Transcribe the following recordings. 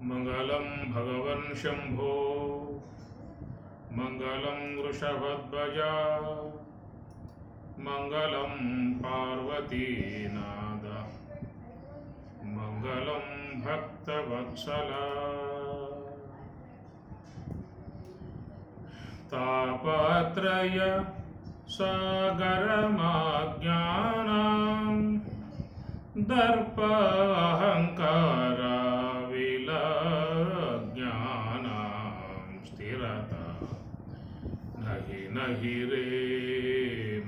మంగళం భగవన్ శంభో మంగళం వృషభధ్వజ మంగళం పార్వతీనాథ మంగళం భక్తవత్సల తాపత్రయ సాగరమాజ్ఞానం దర్ప అహంకార విలజ్ఞానం స్థిరత నహి నహి రే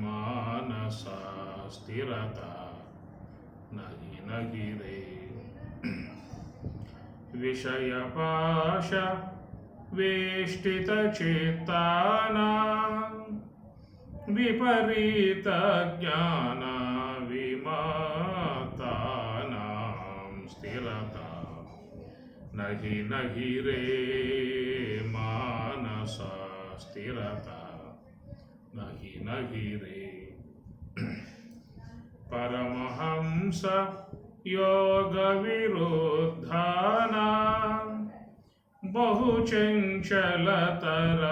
మానస స్థిరత నహి నహి రే విషయపాశ వేష్టితచిత్తానాం విపరీత జ్ఞాన విమతానాం స్థిరత నహి నహి రే మానస స్థిరత నహి నహి రే పరమహంస యోగ విరుద్ధానాం बहुचञ्चलतर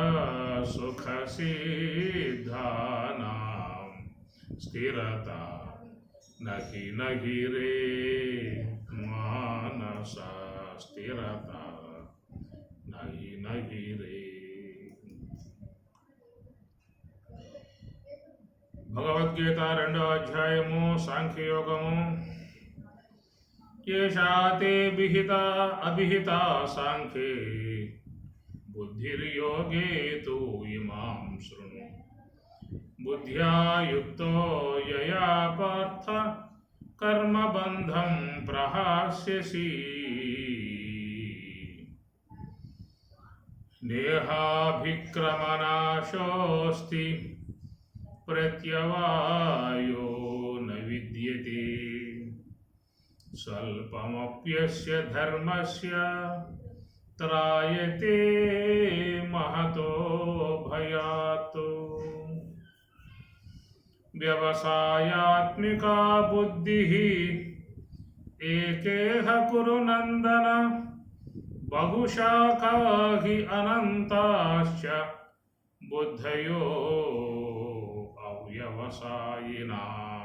सुखसिद्धानां स्थिरता नहि नहि रे मानस स्थिरता नहि नहि रे. భగవద్గీత 2వ అధ్యాయము సాంఖ్యయోగము. येषाते विहिता अभिहिता सांख्ये बुद्धिर्योगे तु इमां शृणु बुद्ध्या युक्तो यया पार्थ कर्मबन्धं प्रहास्यसि नेहाभिक्रमनाशोऽस्ति प्रत्यवायो न विद्यते स्वल्पमप्यस्य धर्मस्य त्रायते महतो भयात्. व्यवसायात्मिका बुद्धिः एकेह कुरु नन्दन बहुशाखा हि अनन्ताश्च बुद्धयो अव्यवसायिनाम्.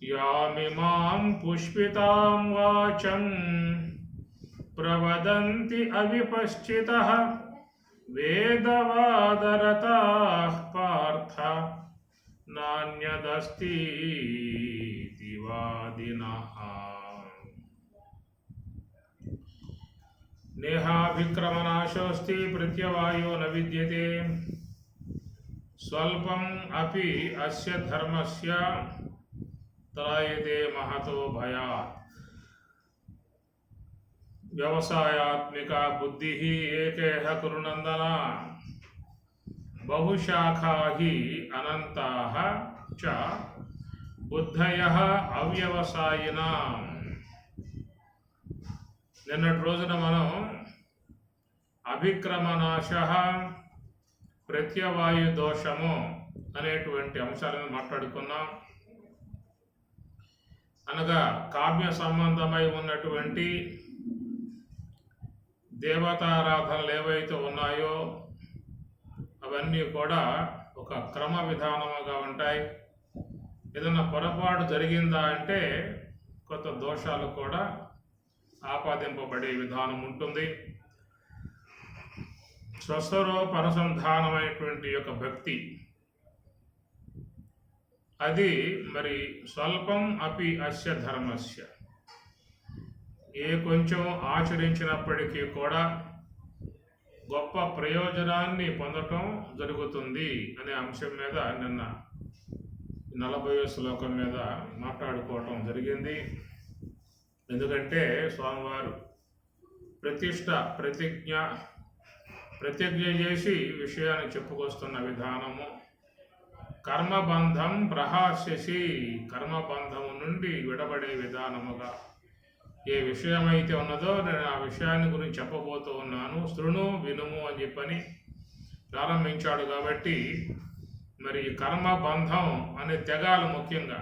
यामिमां पुष्पितां वाचं प्रवदन्ति अविपश्चितः वेदवादरताः पार्थ नान्यदस्तीति वादिनः. नेहाभिक्रमनाशोऽस्ति प्रत्यवायो न विद्यते स्वल्पम् अपि अस्य धर्मस्य त्रायते महतो भयात्. व्यवसायात्मिका बुद्धिः एकेह कुरु नन्दन बहुशाखा हि अनन्ताः च बुद्धयः अव्यवसायिनाम्. నిన్నటి రోజున మనం అభిక్రమనాశ ప్రత్యవాయు దోషము అనేటువంటి అంశాలను మాట్లాడుకున్నాం. అనగా కామ్య సంబంధమై ఉన్నటువంటి దేవతారాధనలు ఏవైతే ఉన్నాయో అవన్నీ కూడా ఒక క్రమ విధానముగా ఉంటాయి. ఏదైనా పొరపాటు జరిగిందా అంటే కొత్త దోషాలు కూడా ఆపాదింపబడే విధానం ఉంటుంది. స్వస్వరూపనుసంధానమైనటువంటి యొక్క భక్తి అది మరి స్వల్పం అపి అస్య ధర్మస్య ఏ కొంచెం ఆచరించినప్పటికీ కూడా గొప్ప ప్రయోజనాన్ని పొందటం జరుగుతుంది అనే అంశం మీద నిన్న 40వ శ్లోకం మీద మాట్లాడుకోవటం జరిగింది. ఎందుకంటే స్వామివారు ప్రతిజ్ఞ చేసి విషయాన్ని చెప్పుకొస్తున్న విధానము కర్మబంధం ప్రహాస్యసి కర్మబంధము నుండి విడబడే విధానముగా ఏ విషయమైతే ఉన్నదో నేను ఆ విషయాన్ని గురించి చెప్పబోతూ ఉన్నాను, శృణు వినుము అని చెప్పని ప్రారంభించాడు. కాబట్టి మరి కర్మబంధం అనే తెగాలు ముఖ్యంగా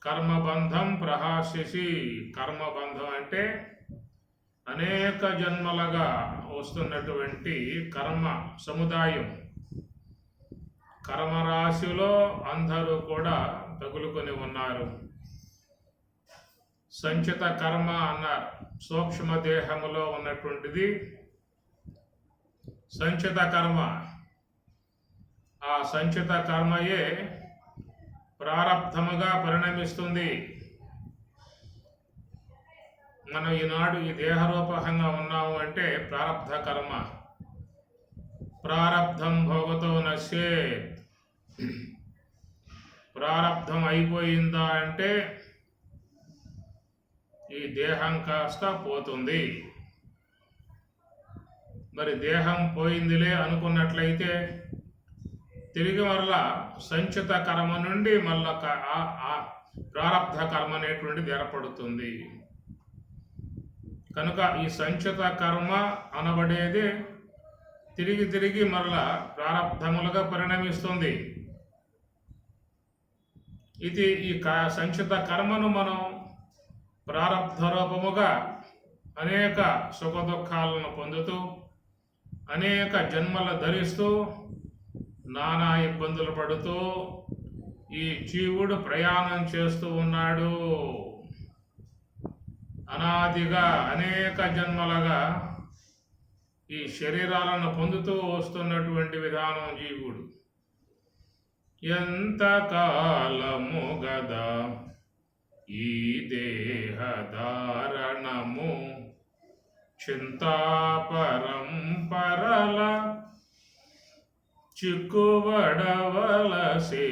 కర్మబంధం ప్రహాస్యసి. కర్మబంధం అంటే అనేక జన్మలుగా వస్తున్నటువంటి కర్మ సముదాయం. కర్మరాశిలో అందరూ కూడా తగులుకొని ఉన్నారు. సంచిత కర్మ అన్నారు. సూక్ష్మ దేహములో ఉన్నటువంటిది సంచిత కర్మ. ఆ సంచిత కర్మయే ప్రారబ్ధముగా పరిణమిస్తుంది. మనం ఈనాడు ఈ దేహరూపకంగా ఉన్నాము అంటే ప్రారబ్ధ కర్మ. ప్రారబ్ధం భోగతో నశ్యే. ప్రారబ్ధం అయిపోయిందా అంటే ఈ దేహం కాస్త పోతుంది. మరి దేహం పోయిందిలే అనుకున్నట్లయితే తిరిగి మరలా సంచిత కర్మ నుండి మళ్ళా ప్రారబ్ధ కర్మ అనేటువంటిది ఏర్పడుతుంది. కనుక ఈ సంచిత కర్మ అనబడేది తిరిగి తిరిగి మరలా ప్రారబ్ధములుగా పరిణమిస్తుంది. ఇది ఈ సంచిత కర్మను మనం ప్రారబ్ధ రూపముగా అనేక సుఖ దుఃఖాలను పొందుతూ అనేక జన్మలు ధరిస్తూ నానా ఇబ్బందులు పడుతూ ఈ జీవుడు ప్రయాణం చేస్తూ ఉన్నాడు. అనాదిగా అనేక జన్మలుగా ఈ శరీరాలను పొందుతూ వస్తున్నటువంటి విధానం జీవుడు. ఎంత కాలము గదా ఈ దేహధారణము, చింతాపరంపరల చిక్కుబడవలసే.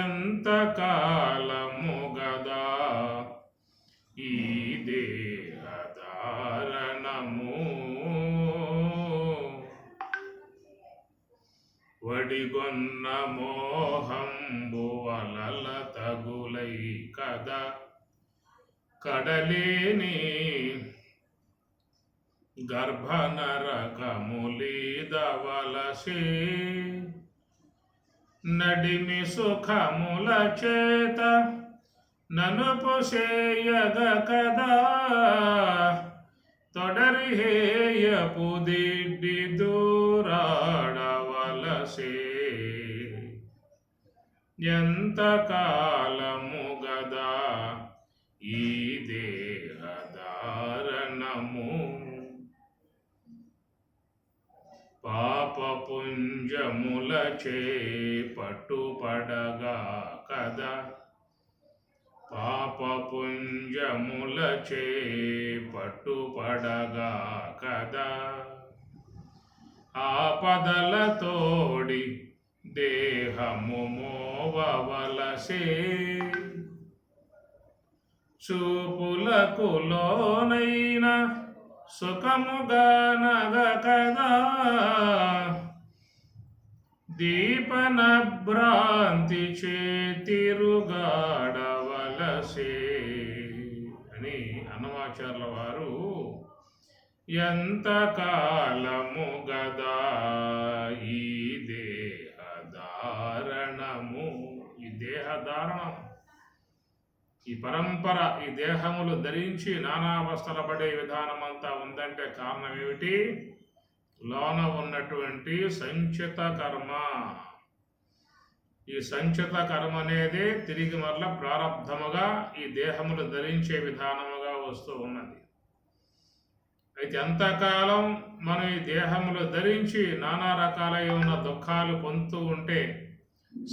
ఎంత కాలము గదా ఈ దేహధారణము, వడిగొన్న మోహంబు వలల తగులై కదా కడలేని గర్భనరకములీదవలసే. నడిమి సుఖముల చేత నన్ను పొసేయగ కదా, తొడరి హేయపు దిడ్డి దూరాడవలసే. ఎంత కాలము గదా ఈ దేహధారణము, పాపపుంజముల చే పట్టుపడగా కదా, పాపపుంజముల చే పట్టుపడగా కదా, ఆపదల తోడి దేహము మోవవలసే. చూపులకు లోనైన సుఖముగానగ కదా, దీపన భ్రాంతి చేతిరుగాడవలసే అని అన్నమాచార్యుల వారు ఎంత కాలము గదా ఈ దేహధారణము. ఈ దేహధారణం, ఈ పరంపర, ఈ దేహములు ధరించి నానావస్థల పడే విధానం అంతా ఉందంటే కారణం ఏమిటి? లోన ఉన్నటువంటి సంచిత కర్మ. ఈ సంచిత కర్మ అనేది తిరిగి మరల ప్రారబ్ధముగా ఈ దేహములు ధరించే విధానముగా వస్తూ ఉన్నది. అయితే ఎంతకాలం మనం ఈ దేహములు ధరించి నానా రకాలైన దుఃఖాలు పొందుతూ ఉంటే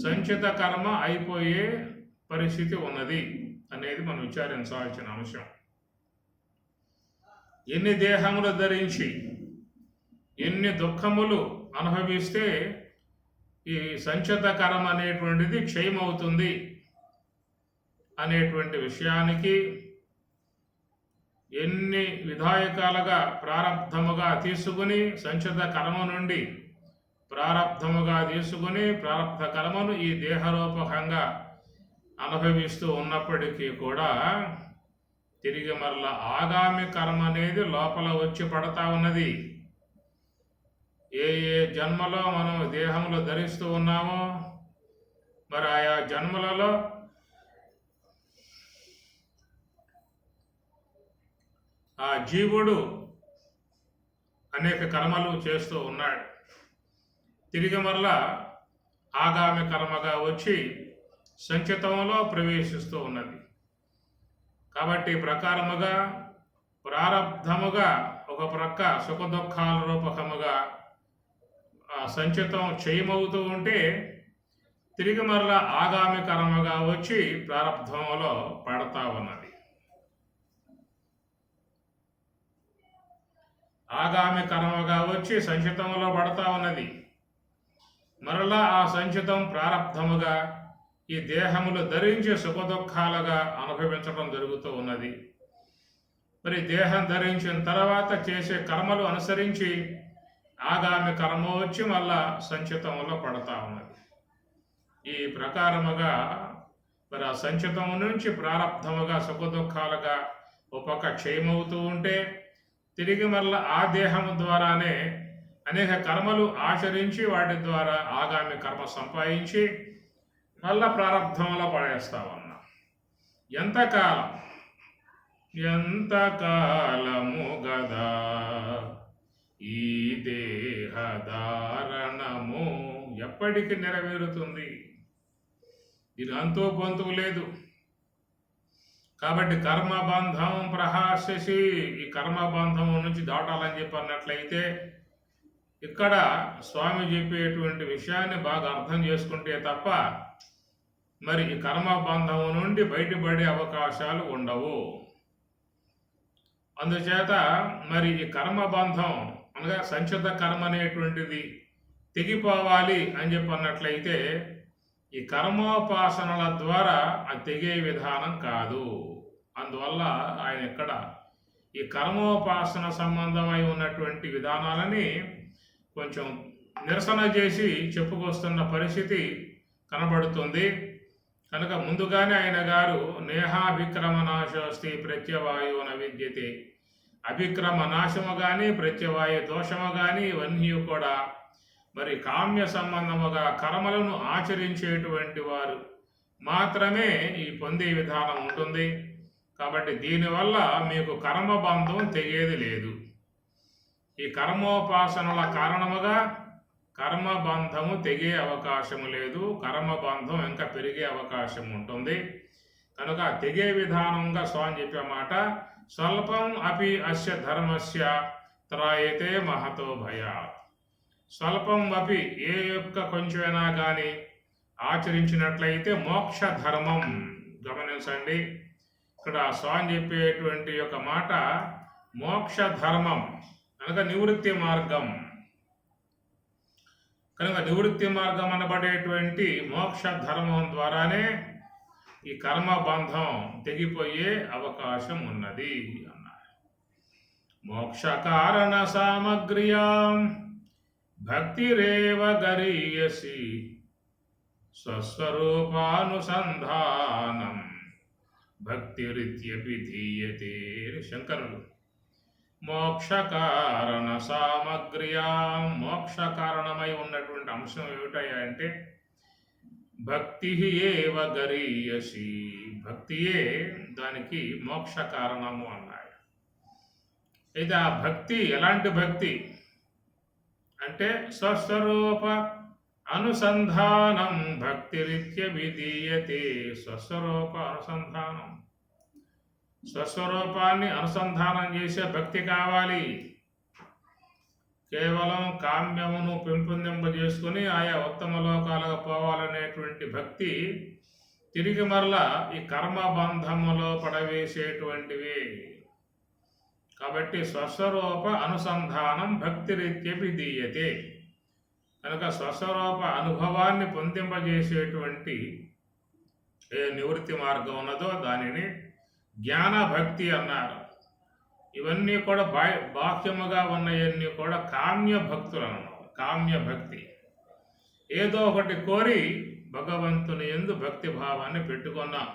సంచిత కర్మ అయిపోయే పరిస్థితి ఉన్నది అనేది మనం విచారించాల్సిన అంశం. ఎన్ని దేహములు ధరించి ఎన్ని దుఃఖములు అనుభవిస్తే ఈ సంచిత కర్మ అనేటువంటిది క్షయమవుతుంది అనేటువంటి విషయానికి ఎన్ని విధాయకాలుగా ప్రారబ్ధముగా తీసుకుని సంచిత కర్మ నుండి ప్రారబ్ధముగా తీసుకుని ప్రారబ్ధ కర్మను ఈ దేహరూపకంగా అనుభవిస్తూ ఉన్నప్పటికీ కూడా తిరిగి మరలా ఆగామి కర్మ అనేది లోపల వచ్చి పడతా ఉన్నది. ఏ ఏ జన్మలో మనం దేహంలో ధరిస్తూ ఉన్నామో మరి ఆయా జన్మలలో ఆ జీవుడు అనేక కర్మలు చేస్తూ ఉన్నాడు. తిరిగి మరలా ఆగామి కర్మగా వచ్చి సంచితంలో ప్రవేశిస్తూ ఉన్నది. కాబట్టి ప్రకారముగా ప్రారబ్ధముగా ఒక ప్రక్క సుఖదుఖాల రూపకముగా సంచితం క్షయమవుతూ ఉంటే తిరిగి మరలా ఆగామి కర్మగా వచ్చి ప్రారబ్ధంలో పడతా ఉన్నది. ఆగామి కర్మగా వచ్చి సంచితంలో పడతా ఉన్నది. మరలా ఆ సంచితం ప్రారబ్ధముగా ఈ దేహములు ధరించి సుఖదుఖాలుగా అనుభవించడం జరుగుతూ ఉన్నది. మరి దేహం ధరించిన తర్వాత చేసే కర్మలు అనుసరించి ఆగామి కర్మ వచ్చి మళ్ళా సంచితంలో పడతా ఉన్నది. ఈ ప్రకారముగా మరి ఆ సంచితం నుంచి ప్రారబ్ధముగా సుఖదుఖాలుగా ఒక క్షయమవుతూ ఉంటే తిరిగి మళ్ళా ఆ దేహము ద్వారానే అనేక కర్మలు ఆచరించి వాటి ద్వారా ఆగామి కర్మ సంపాదించి మళ్ళా ప్రారబ్ధంలో పడేస్తా ఉన్నా. ఎంతకాలము గదా ఈ దేహధారణము ఎప్పటికి నెరవేరుతుంది? ఇది అంతూ పొంతు లేదు. కాబట్టి కర్మబంధం ప్రహాస్యసి, ఈ కర్మబంధం నుంచి దాటాలని చెప్పి అన్నట్లయితే ఇక్కడ స్వామి చెప్పేటువంటి విషయాన్ని బాగా అర్థం చేసుకుంటే తప్ప మరి ఈ కర్మబంధం నుండి బయటపడే అవకాశాలు ఉండవు. అందుచేత మరి ఈ కర్మబంధం అనగా సంచిత కర్మ అనేటువంటిది తెగిపోవాలి అని చెప్పన్నట్లయితే ఈ కర్మోపాసనల ద్వారా అది తెగే విధానం కాదు. అందువల్ల ఆయన ఇక్కడ ఈ కర్మోపాసన సంబంధమై ఉన్నటువంటి విధానాలని కొంచెం నిరసన చేసి చెప్పుకొస్తున్న పరిస్థితి కనబడుతుంది. కనుక ముందుగానే ఆయన గారు నేహాభిక్రమ నాశోస్తి ప్రత్యవాయు న విద్యతే, అభిక్రమ నాశము కానీ ప్రత్యవాయు దోషము కానీ ఇవన్నీ కూడా మరి కామ్య సంబంధముగా కర్మలను ఆచరించేటువంటి వారు మాత్రమే ఈ పొందే విధానం ఉంటుంది. కాబట్టి దీనివల్ల మీకు కర్మబంధం తెగేది లేదు. ఈ కర్మోపాసనల కారణముగా కర్మబంధము తెగే అవకాశము లేదు. కర్మబంధం ఇంకా పెరిగే అవకాశం ఉంటుంది. కనుక తెగే విధానంగా స్వామి చెప్పే మాట, స్వల్పం అపి అస్య ధర్మస్య త్రాయతే మహతో భయాత్. స్వల్పం అపి ఏ యొక్క కొంచెమైనా కానీ ఆచరించినట్లయితే మోక్ష ధర్మం. గమనించండి, ఇక్కడ స్వామి చెప్పేటువంటి యొక్క మాట మోక్ష ధర్మం అనగా నివృత్తి మార్గం. కనుక నివృత్తి మార్గం అనబడేటువంటి మోక్ష ధర్మం ద్వారానే ఈ కర్మబంధం తెగిపోయే అవకాశం ఉన్నది అన్నారు. మోక్ష కారణ సామగ్ర్యాం భక్తిరేవ గరీయసి స్వస్వరూపానుసంధానం భక్తిరిత్యపి ధీయతే. శంకరులు మోక్ష కారణ సామగ్ర్యాం, మోక్ష కారణమై ఉన్నటువంటి అంశం ఏమిటయ్యా అంటే భక్తి ఏవ గరీయసి, భక్తియే దానికి మోక్ష కారణము అన్నాడు. అయితే ఆ భక్తి ఎలాంటి భక్తి అంటే స్వస్వరూప అనుసంధానం భక్తిరిత్య విధీయతే. స్వస్వరూప అనుసంధానం, స్వస్వరూపాన్ని అనుసంధానం చేసే భక్తి కావాలి. కేవలం కామ్యమును పెంపొందింపజేసుకుని ఆయా ఉత్తమ లోకాలకు పోవాలనేటువంటి భక్తి తిరిగి మరలా ఈ కర్మబంధములో పడవేసేటువంటివి. కాబట్టి స్వస్వరూప అనుసంధానం భక్తిరీత్యపి దీయతే. కనుక స్వస్వరూప అనుభవాన్ని పొందింపజేసేటువంటి ఏ నివృత్తి మార్గం ఉన్నదో దానిని జ్ఞాన భక్తి అన్నారు. ఇవన్నీ కూడా బాహ్యముగా ఉన్నవన్నీ కూడా కామ్య భక్తులు అన్నారు. కామ్య భక్తి ఏదో ఒకటి కోరి భగవంతుని యందు భక్తి భావాన్ని పెట్టుకున్నాం.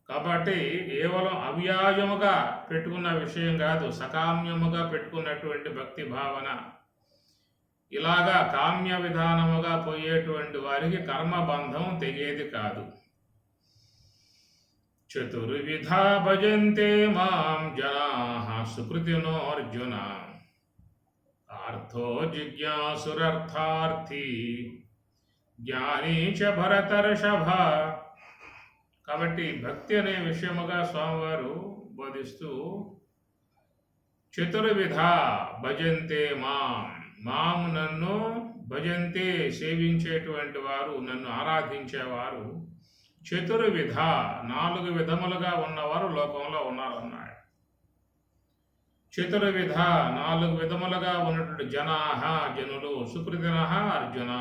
కాబట్టి కేవలం అవ్యాయముగా పెట్టుకున్న విషయం కాదు, సకామ్యముగా పెట్టుకున్నటువంటి భక్తి భావన. ఇలాగా కామ్య విధానముగా పోయేటువంటి వారికి కర్మబంధం తెగేది కాదు. చతుర్విధా భజంతే మాం జనాః సుకృతినో అర్జున. ఆర్థో జిజ్ఞాసురర్థార్థి జ్ఞానీ చ భరతర్షభ. కాబట్టి భక్తి అనే విషయముగా స్వామివారు బోధిస్తూ చతుర్విధ భజంతే మాం నన్ను భజంతే సేవించేటువంటి వారు, నన్ను ఆరాధించేవారు చతుర్విధ 4 విధములుగా ఉన్నవారు లోకంలో ఉన్నారన్నాడు. చతుర్విధ 4 విధములుగా ఉన్నటువంటి జనాహ జనులు, సుకృతినః అర్జున.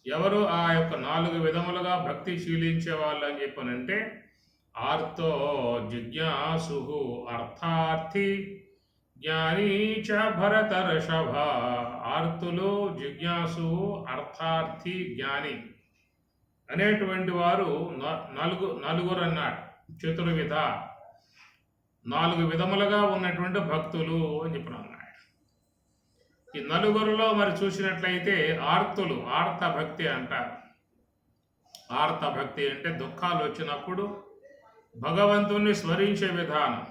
ఎవరు ఆ యొక్క 4 విధములుగా భక్తి శీలించే వాళ్ళు అని చెప్పనంటే ఆర్తో జిజ్ఞాసు అర్థార్థి జ్ఞానీ చ భరతర్షభ. ఆర్తులు, జిజ్ఞాసు, అర్థార్థి, జ్ఞాని అనేటువంటి వారు నలుగురు అన్నాడు. చతుర్విధ 4 విధములుగా ఉన్నటువంటి భక్తులు అని చెప్పిన అన్నాడు. ఈ నలుగురులో మరి చూసినట్లయితే ఆర్తులు, ఆర్త భక్తి అంటారు. ఆర్త భక్తి అంటే దుఃఖాలు వచ్చినప్పుడు భగవంతుణ్ణి స్మరించే విధానం,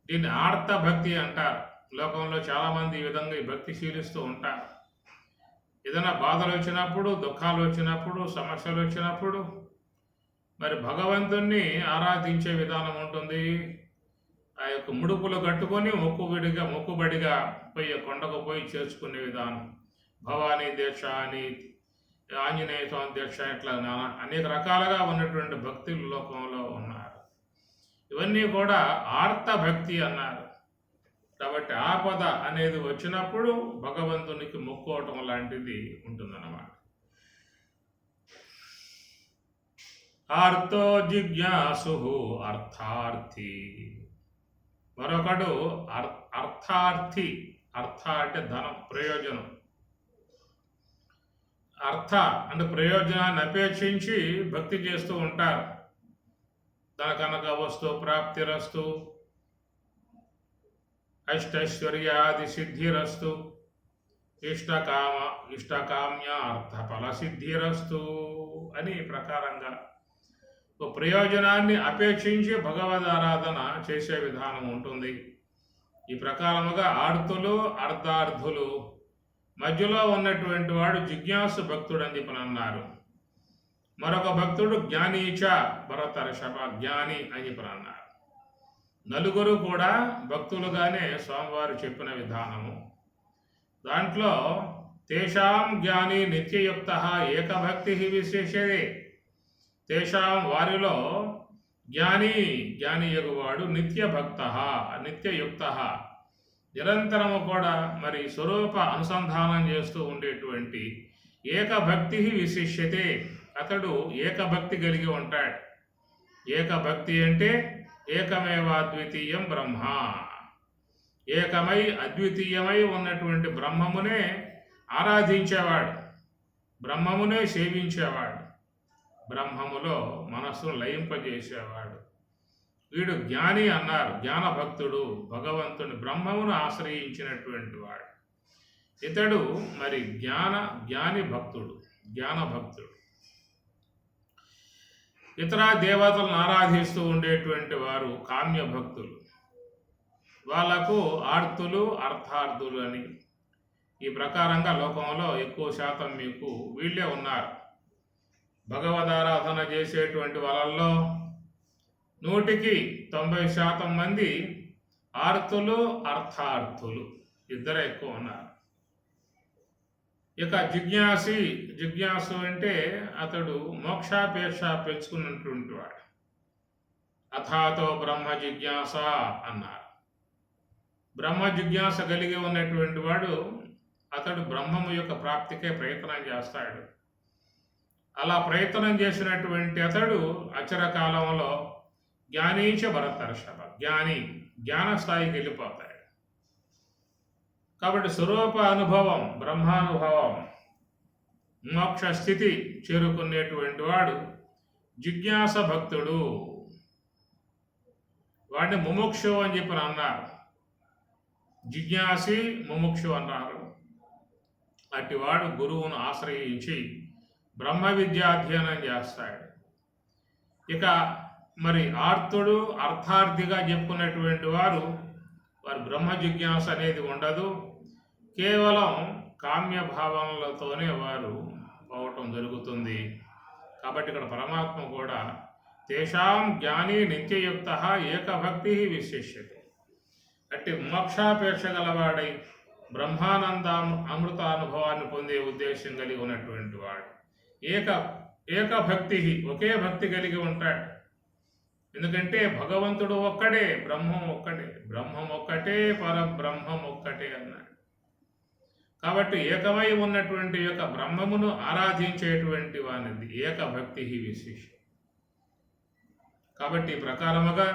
దీన్ని ఆర్త భక్తి అంటారు. లోకంలో చాలామంది ఈ విధంగా ఈ భక్తి శీలిస్తూ ఉంటారు. ఏదైనా బాధలు వచ్చినప్పుడు, దుఃఖాలు వచ్చినప్పుడు, సమస్యలు వచ్చినప్పుడు మరి భగవంతుణ్ణి ఆరాధించే విధానం ఉంటుంది. ఆ యొక్క ముడుపులు కట్టుకొని మొక్కుబడిగా పోయి కొండకు పోయి చేర్చుకునే విధానం. భవానీ దీక్ష అని, ఆంజనేయ స్వామి దీక్ష, ఇట్లా అనేక రకాలుగా ఉన్నటువంటి భక్తులు లోకంలో ఉన్నారు. ఇవన్నీ కూడా ఆర్త భక్తి అన్నారు. కాబట్టి ఆపద అనేది వచ్చినప్పుడు భగవంతునికి మొక్కోవటం లాంటిది ఉంటుందన్నమాట. ఆర్తో జిజ్ఞాసు అర్థార్థి. మరొకడు అర్థార్థి. అర్థ అంటే ధనం, ప్రయోజనం. అర్థ అంటే ప్రయోజనాన్ని అపేక్షించి భక్తి చేస్తూ ఉంటారు. ధనకనక వస్తు ప్రాప్తిరస్తు, అష్టైశ్వర్యాది సిద్ధిరస్తు, ఇష్టకామ్య అర్థఫల సిద్ధిరస్తు అని ప్రకారంగా ప్రయోజనాన్ని అపేక్షించి భగవద్ ఆరాధన చేసే విధానం ఉంటుంది. ఈ ప్రకారముగా ఆర్తులు, అర్ధార్థులు మధ్యలో ఉన్నటువంటి వాడు జిజ్ఞాసు భక్తుడు అని చెప్పి అన్నారు. మరొక భక్తుడు జ్ఞానీచ భరతర్షభ, జ్ఞాని అని చెప్పి అన్నారు. నలుగురు కూడా భక్తులుగానే స్వామివారు చెప్పిన విధానము. దాంట్లో తేషాం జ్ఞాని నిత్యయుక్త ఏకభక్తి విశేషదే. తేషాం వారిలో జ్ఞాని యగువాడు నిత్యభక్త, నిత్యయుక్త, నిరంతరము కూడా మరి స్వరూప అనుసంధానం చేస్తూ ఉండేటువంటి ఏకభక్తి విశిష్యతే. అతడు ఏకభక్తి కలిగి ఉంటాడు. ఏకభక్తి అంటే ఏకమేవ అద్వితీయం బ్రహ్మ. ఏకమై అద్వితీయమై ఉన్నటువంటి బ్రహ్మమునే ఆరాధించేవాడు, బ్రహ్మమునే సేవించేవాడు, బ్రహ్మములో మనస్సును లయింపజేసేవాడు. వీడు జ్ఞాని అన్నారు. జ్ఞానభక్తుడు, భగవంతుని బ్రహ్మమును ఆశ్రయించినటువంటి వాడు. ఇతడు మరి జ్ఞాని భక్తుడు, జ్ఞానభక్తుడు. ఇతర దేవతలను ఆరాధిస్తూ ఉండేటువంటి వారు కామ్య భక్తులు. వాళ్లకు ఆర్తులు, అర్థార్థులు అని ఈ ప్రకారంగా లోకంలో ఎక్కువ శాతం మీకు వీళ్ళే ఉన్నారు. భగవదారాధన చేసేటువంటి వాళ్ళల్లో 100% మంది ఆర్తులు, అర్థార్థులు ఇద్దరే ఎక్కువ ఉన్నారు. ఇక జిజ్ఞాసు అంటే అతడు మోక్షాపేక్ష పెంచుకున్నటువంటి వాడు. అథాతో బ్రహ్మ జిజ్ఞాస అన్నారు. బ్రహ్మ జిజ్ఞాస కలిగి ఉన్నటువంటి వాడు అతడు బ్రహ్మము యొక్క ప్రాప్తికే ప్రయత్నం చేస్తాడు. అలా ప్రయత్నం చేసినటువంటి అతడు అచరకాలంలో జ్ఞానీచ భరతర్షభ, జ్ఞాన స్థాయికి వెళ్ళిపోతాడు. కాబట్టి స్వరూప అనుభవం, బ్రహ్మానుభవం, మోక్ష స్థితి చేరుకునేటువంటి వాడు జిజ్ఞాస భక్తుడు. వాడిని ముముక్షు అని చెప్పి అన్నారు. జిజ్ఞాసి ముముక్షు అన్నారు. అటివాడు గురువును ఆశ్రయించి బ్రహ్మ విద్యాధ్యయనం చేస్తాడు. ఇక మరి ఆర్తుడు అర్థార్థిగా చెప్పుకున్నటువంటి వారు బ్రహ్మ జిజ్ఞాస అనేది ఉండదు, కేవలం కామ్య భావనలతోనే వారు పోవటం జరుగుతుంది. కాబట్టి ఇక్కడ పరమాత్మ కూడా తేషాం జ్ఞాని నిత్యయుక్త ఏకభక్తి విశిష్యతే, అట్టి మోక్షాపేక్ష గలవాడై అమృతానుభవాన్ని పొందే ఉద్దేశం కలిగి ఉన్నటువంటి వాడు ఏకభక్తి, ఒకే భక్తి కలిగి ఉంటాడు. ఎందుకంటే భగవంతుడు ఒక్కడే, బ్రహ్మం ఒక్కటే, పరబ్రహ్మం ఒక్కటే అన్నాడు. కాబట్టి ఏకమై ఉన్నటువంటి యొక్క బ్రహ్మమును ఆరాధించేటువంటి వానిది ఏకభక్తి విశేష. కాబట్టి ఈ ప్రకారముగా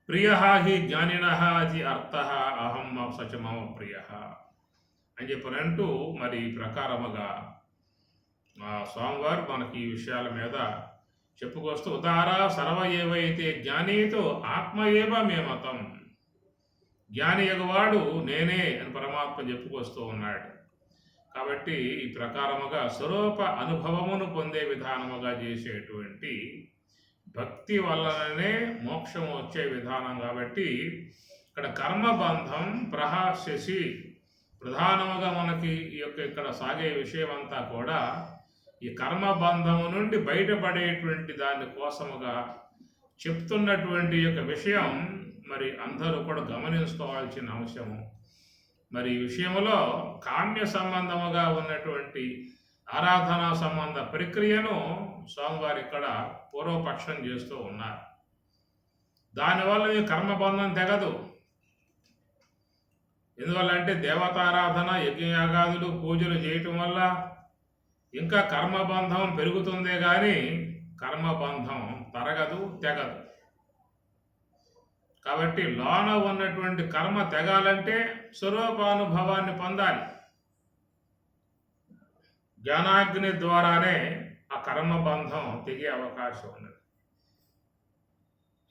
ప్రియ హి జ్ఞానిన అది అర్థ అహం సచ మమ ప్రియ అని చెప్పనంటూ మరి ఈ ప్రకారముగా స్వామివారు మనకి ఈ విషయాల మీద చెప్పుకొస్తూ ఉదారా సర్వ ఏవైతే జ్ఞానీతో ఆత్మ ఏవ మే మతం, జ్ఞాని ఎగవాడు నేనే అని పరమాత్మ చెప్పుకొస్తూ ఉన్నాడు. కాబట్టి ఈ ప్రకారముగా స్వరూప అనుభవమును పొందే విధానముగా చేసేటువంటి భక్తి వల్లనే మోక్షం వచ్చే విధానం. కాబట్టి ఇక్కడ కర్మబంధం ప్రహాస్యసి ప్రధానముగా మనకి ఈ యొక్క ఇక్కడ సాగే విషయం అంతా కూడా ఈ కర్మబంధము నుండి బయటపడేటువంటి దాని కోసముగా చెప్తున్నటువంటి యొక్క విషయం మరి అందరూ కూడా గమనించుకోవాల్సిన అంశము. మరి ఈ విషయంలో కామ్య సంబంధముగా ఉన్నటువంటి ఆరాధనా సంబంధ ప్రక్రియను స్వామివారు ఇక్కడ పూర్వపక్షం చేస్తూ ఉన్నారు. దానివల్ల ఈ కర్మబంధం తెగదు. ఎందువల్లంటే దేవతారాధన, యజ్ఞయాగాదులు, పూజలు చేయటం వల్ల ఇంకా కర్మబంధం పెరుగుతుందే కానీ కర్మబంధం తరగదు, తెగదు. కాబట్టి లోన ఉన్నటువంటి కర్మ తెగాలంటే స్వరూపానుభవాన్ని పొందాలి. జ్ఞానాగ్ని ద్వారానే ఆ కర్మబంధం తెగే అవకాశం ఉన్నది.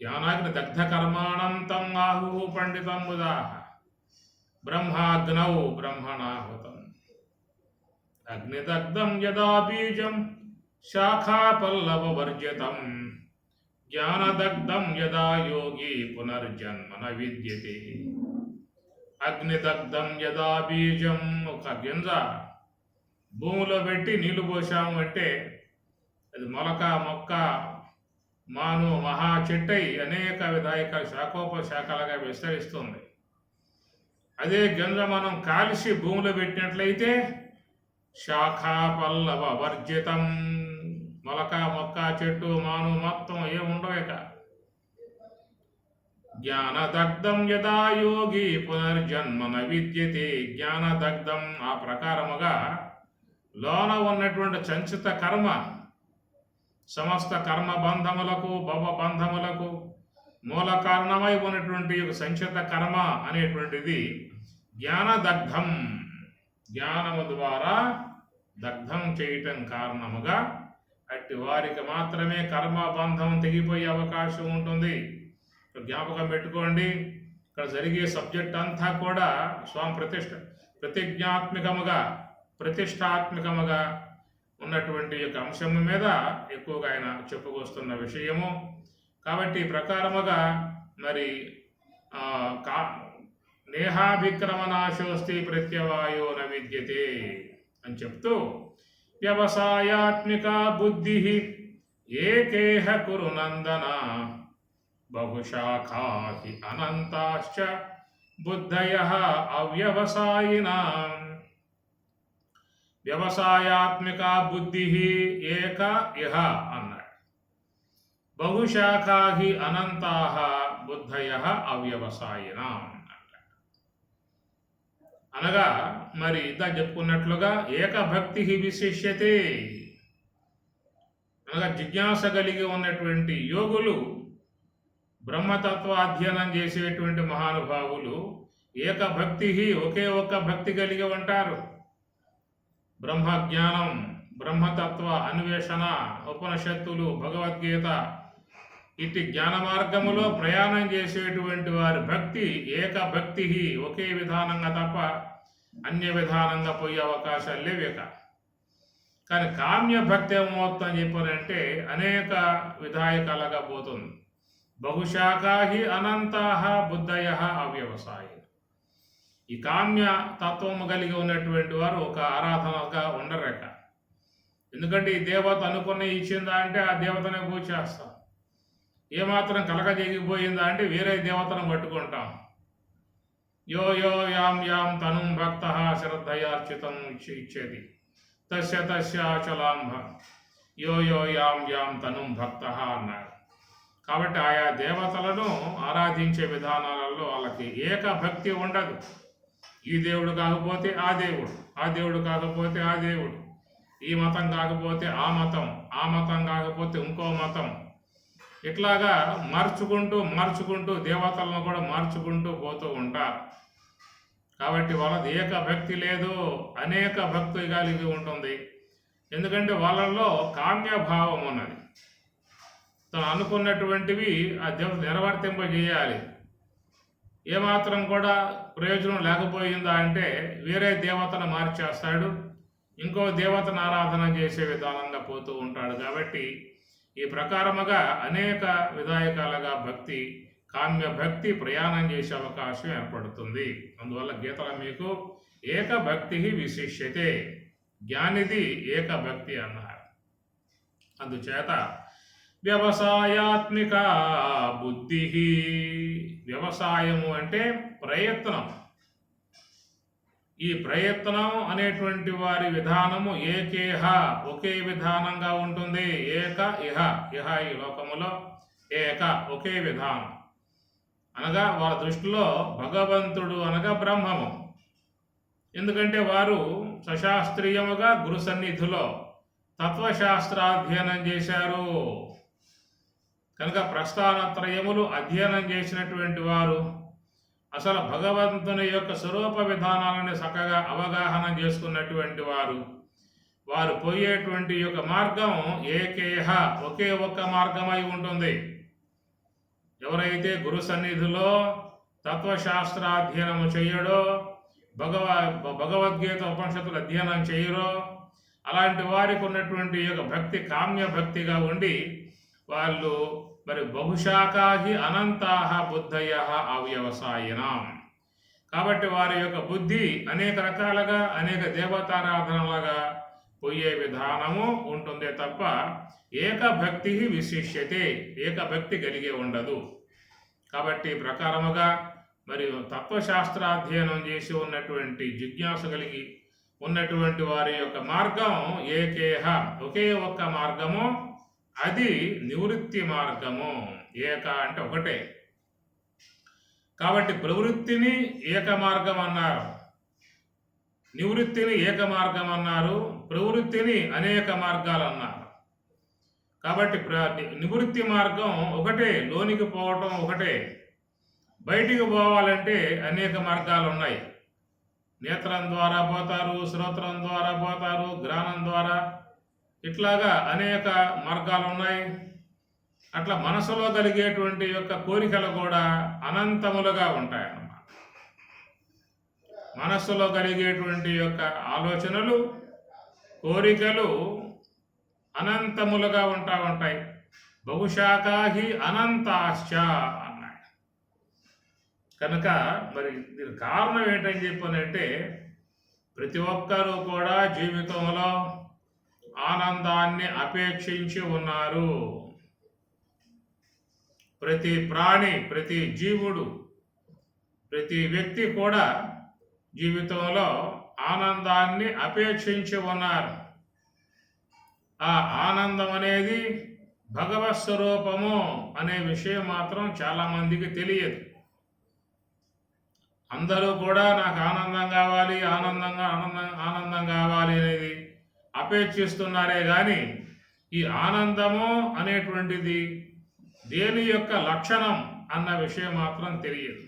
జ్ఞానాగ్ని దగ్ధ కర్మాణం తం ఆహు పండితం ఉదాహ బ్రహ్మాగ్నౌ బ్రహ్మణాహుతం అగ్నిదగ్ధం యదా బీజం శాఖాపల్లవవర్జితం జ్ఞానదగ్ధం యదా యోగి పునర్జన్మన విద్యతే. అగ్నిదగ్ధం యదా బీజం, ఒక గింజ భూమిలో పెట్టి నీళ్లు పోసాము అంటే అది మొలక, మొక్క, మాను, మహా చెట్టై అనేక విధాయక శాఖోపశాఖలుగా విస్తరిస్తుంది. అదే గింజ మనం కాల్చి భూమిలో పెట్టినట్లయితే శాఖాపల్లవ వర్జితం, మొలక, మొక్క, చెట్టు, మాను మొత్తం ఏముండవు. ఇక జ్ఞానదగ్ధం యదా యోగి పునర్జన్మన విద్యతే. జ్ఞానదగ్ధం ఆ ప్రకారముగా లోన ఉన్నటువంటి సంచిత కర్మ, సమస్త కర్మబంధములకు భవబంధములకు మూల కారణమై ఉన్నటువంటి సంచిత కర్మ అనేటువంటిది జ్ఞానదగ్ధం, జ్ఞానము ద్వారా దగ్ధం చేయటం కారణముగా అట్టి వారికి మాత్రమే కర్మబంధం తెగిపోయే అవకాశం ఉంటుంది. జ్ఞాపకం పెట్టుకోండి, ఇక్కడ జరిగే సబ్జెక్ట్ అంతా కూడా స్వామి ప్రతిష్టాత్మకముగా ఉన్నటువంటి యొక్క అంశం మీద ఎక్కువగా ఆయన చెప్పుకొస్తున్న విషయము. కాబట్టి ఈ ప్రకారముగా మరి నేహాభిక్రమనాశోస్తి ప్రత్యవాయో న విద్యతే అని చెప్తూ వ్యవసాయాత్మిక బుద్ధి ఏకేహ కురు నందన బహుశాఖా హి అనంతాశ్చ బుద్ధయః అవ్యవసాయినాం. వ్యవసాయాత్మిక బుద్ధి ఏక ఇహ అన్నాడు. బహుశాఖా హి అనంతాః బుద్ధయః అవ్యవసాయినాం అన్నాడు. అనగా మరి ఇందా చెప్పుకున్నట్లుగా ఏకభక్తి విశిష్యతే, అనగా జిజ్ఞాస కలిగి ఉన్నటువంటి యోగులు, బ్రహ్మతత్వ అధ్యయనం చేసేటువంటి మహానుభావులు ఏకభక్తి, ఒకే ఒక్క భక్తి కలిగి ఉంటారు. బ్రహ్మజ్ఞానం, బ్రహ్మతత్వ అన్వేషణ, ఉపనిషత్తులు, భగవద్గీత ఇట్టి జ్ఞాన మార్గములో ప్రయాణం చేసేటువంటి వారి భక్తి ఏకభక్తి, ఒకే విధానంగా తప్ప అన్య విధానంగా పోయే అవకాశాలు లేవేక. కానీ కామ్య భక్తి ఏమవుతుందని చెప్పారంటే అనేక విధాయకాలుగా పోతుంది. బహుశాఖాహి అనంతాహ బుద్ధయ అవ్యవసాయ. ఈ కామ్య తత్వము కలిగి ఉన్నటువంటి వారు ఒక ఆరాధనగా ఉండరేక. ఎందుకంటే ఈ దేవత అనుకున్న ఇచ్చిందా అంటే ఆ దేవతనే పూజ చేస్తాం. ఏమాత్రం కలగజేగిపోయిందా అంటే వేరే దేవతను పట్టుకుంటాం. యో యో యాం యాం తనుం భక్త శ్రద్ధయార్చితం ఇచ్చేది తస్య తస్య అచలాంభ యో యో యాం యాం తనుం భక్త అన్నారు. కాబట్టి ఆయా దేవతలను ఆరాధించే విధానాలలో వాళ్ళకి ఏకభక్తి ఉండదు. ఈ దేవుడు కాకపోతే ఆ దేవుడు, ఆ దేవుడు కాకపోతే ఆ దేవుడు, ఈ మతం కాకపోతే ఆ మతం, ఆ మతం కాకపోతే ఇంకో మతం, ఇట్లాగా మార్చుకుంటూ దేవతలను కూడా మార్చుకుంటూ పోతూ ఉంటారు. కాబట్టి వాళ్ళది ఏకభక్తి లేదు, అనేక భక్తి కలిగి ఉంటుంది. ఎందుకంటే వాళ్ళల్లో కామ్యభావం ఉన్నది. తను అనుకున్నటువంటివి ఆ దేవత నెరవర్తింపజేయాలి. ఏమాత్రం కూడా ప్రయోజనం లేకపోయిందా అంటే వేరే దేవతను మార్చేస్తాడు, ఇంకో దేవతను ఆరాధన చేసే విధానంగా పోతూ ఉంటాడు. కాబట్టి ఈ ప్రకారముగా అనేక విధాయకాలుగా భక్తి, కామ్య భక్తి ప్రయాణం చేసే అవకాశం ఏర్పడుతుంది. అందువల్ల గీతలో మీకు ఏకభక్తి విశిష్యతే, జ్ఞానిది ఏకభక్తి అన్నారు. అందుచేత వ్యవసాయాత్మిక బుద్ధి, వ్యవసాయము అంటే ప్రయత్నం. ఈ ప్రయత్నం అనేటువంటి వారి విధానము ఏకేహ, ఒకే విధానంగా ఉంటుంది. ఏక ఇహ, ఇహ ఈ లోకములో ఏక, ఒకే విధానం అనగా వారి దృష్టిలో భగవంతుడు అనగా బ్రహ్మము. ఎందుకంటే వారు సశాస్త్రీయముగా గురు సన్నిధిలో తత్వశాస్త్రాధ్యయనం చేశారు కనుక ప్రస్థానత్రయములు అధ్యయనం చేసినటువంటి వారు అసలు భగవంతుని యొక్క స్వరూప విధానాలను చక్కగా అవగాహన చేసుకున్నటువంటి వారు పోయేటువంటి యొక్క మార్గం ఏకేహ, ఒకే ఒక్క మార్గమై ఉంటుంది. ఎవరైతే గురు సన్నిధిలో తత్వశాస్త్రాధ్యయనము చేయడో, భగవద్గీత ఉపనిషత్తులు అధ్యయనం చేయరో అలాంటి వారికి ఉన్నటువంటి యొక్క భక్తి కామ్య భక్తిగా ఉండి వాళ్ళు మరి బహుశాఖాహి అనంతాహ బుద్ధయ అవ్యవసాయనం. కాబట్టి వారి యొక్క బుద్ధి అనేక రకాలుగా అనేక దేవతారాధనలుగా పోయే విధానము ఉంటుందే తప్ప ఏకభక్తి విశిష్యతే, ఏకభక్తి కలిగే ఉండదు. కాబట్టి ప్రకారముగా మరియు తత్వశాస్త్రాధ్యయనం చేసి ఉన్నటువంటి జిజ్ఞాస కలిగి ఉన్నటువంటి వారి యొక్క మార్గం ఏకేహ, ఒకే ఒక్క మార్గము, అది నివృత్తి మార్గము. ఏక అంటే ఒకటే. కాబట్టి ప్రవృత్తిని ఏక మార్గం అన్నారు, నివృత్తిని ఏక మార్గం అన్నారు, ప్రవృత్తిని అనేక మార్గాలు అన్నారు. కాబట్టి నివృత్తి మార్గం ఒకటే, లోనికి పోవటం ఒకటే. బయటికి పోవాలంటే అనేక మార్గాలు ఉన్నాయి. నేత్రం ద్వారా పోతారు, శ్రోత్రం ద్వారా పోతారు, గ్రాణం ద్వారా, ఇట్లాగా అనేక మార్గాలు ఉన్నాయి. అట్లా మనసులో కలిగేటువంటి యొక్క కోరికలు కూడా అనంతములుగా ఉంటాయన్నమాట. మనస్సులో కలిగేటువంటి యొక్క ఆలోచనలు, కోరికలు అనంతములుగా ఉంటాయి. బహుశాఖాహి అనంతాశ్చ అన్నాడు. కనుక మరి దీని కారణం ఏంటని చెప్పానంటే ప్రతి ఒక్కరూ కూడా జీవితంలో ఆనందాన్ని అపేక్షించి ఉన్నారు. ప్రతి ప్రాణి, ప్రతి జీవుడు, ప్రతి వ్యక్తి కూడా జీవితంలో ఆనందాన్ని అపేక్షించి ఉన్నారు. ఆ ఆనందం అనేది భగవత్ స్వరూపము అనే విషయం మాత్రం చాలామందికి తెలియదు. అందరూ కూడా నాకు ఆనందం కావాలి, ఆనందం కావాలి అనేది అపేక్షిస్తున్నారే కానీ ఈ ఆనందము అనేటువంటిది దేని యొక్క లక్షణం అన్న విషయం మాత్రం తెలియదు.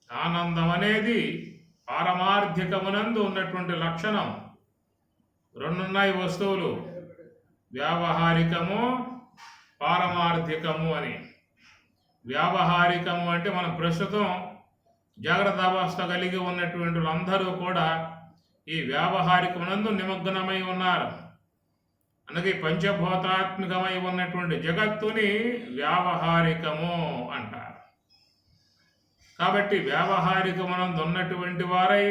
ఆనందం అనేది పారమార్థికమునందు ఉన్నటువంటి లక్షణం. రెండున్నాయి వస్తువులు, వ్యావహారికము, పారమార్థికము అని. వ్యావహారికము అంటే మనం ప్రస్తుతం జాగ్రత్త అవస్థ కలిగి ఉన్నటువంటి వాళ్ళందరూ కూడా ఈ వ్యావహారికమునందు నిమగ్నమై ఉన్నారు. అందుకే పంచభూతాత్మికమై ఉన్నటువంటి జగత్తుని వ్యావహారికము అంటారు. కాబట్టి వ్యావహారికమునందు ఉన్నటువంటి వారై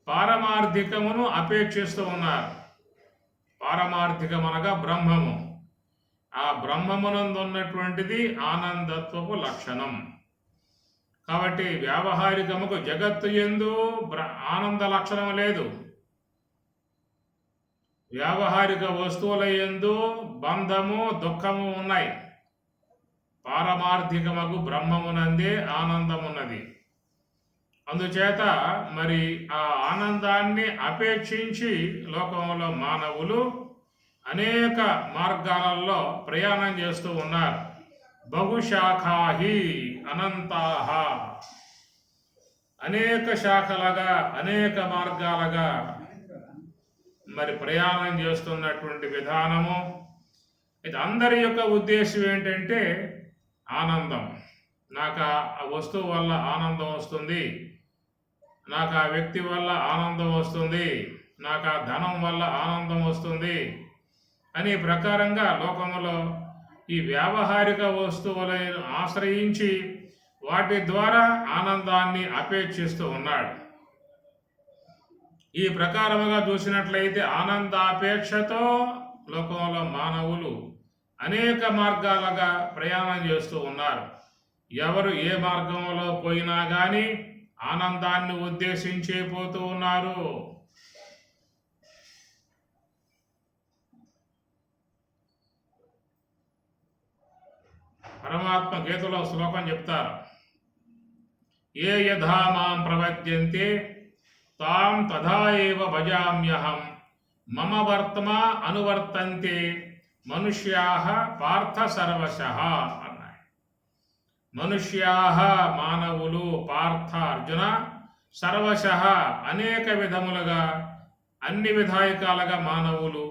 పారమార్థికమును అపేక్షిస్తూ ఉన్నారు. పారమార్థికమనగా బ్రహ్మము. ఆ బ్రహ్మమునందు ఉన్నటువంటిది ఆనందత్వపు లక్షణం. కాబట్టి వ్యావహారికముకు జగత్తు యందు ఆనంద లక్షణం లేదు. వ్యావహారిక వస్తువుల యందు బంధము దుఃఖము ఉన్నాయి. పారమార్థికమగు బ్రహ్మమునందే ఆనందమున్నది. అందుచేత మరి ఆ ఆనందాన్ని అపేక్షించి లోకంలో మానవులు అనేక మార్గాలలో ప్రయాణం చేస్తూ ఉన్నారు. బహుశాఖాహి అనంతాహ, అనేక శాఖలుగా అనేక మార్గాలుగా మరి ప్రయాణం చేస్తున్నటువంటి విధానము. ఇది అందరి యొక్క ఉద్దేశం ఏంటంటే ఆనందం. నాకు ఆ వస్తువు వల్ల ఆనందం వస్తుంది, నాకు ఆ వ్యక్తి వల్ల ఆనందం వస్తుంది, నాకు ఆ ధనం వల్ల ఆనందం వస్తుంది అనే ప్రకారంగా లోకములో ఈ వ్యావహారిక వస్తువులను ఆశ్రయించి వాటి ద్వారా ఆనందాన్ని అపేక్షిస్తూ ఉన్నాడు. ఈ ప్రకారముగా చూసినట్లయితే ఆనందాపేక్షతో లోకంలో మానవులు అనేక మార్గాలుగా ప్రయాణం చేస్తూ ఉన్నారు. ఎవరు ఏ మార్గంలో పోయినా కానీ ఆనందాన్ని ఉద్దేశించే పోతూ ఉన్నారు. పరమాత్మ గీతలో శ్లోకం చెప్తారు, ఏ యథా మాం ప్రపద్యంతే తాం తథా ఏవ భజామ్యహం మమ వర్తమా అనువర్తంతే మనుష్యాః పార్థ సర్వశః అన్నాడు. మనుష్యాః మానవులు, పార్థ అర్జున, సర్వశః అనేక విధములుగా అన్ని విధాయకాలుగా మానవులు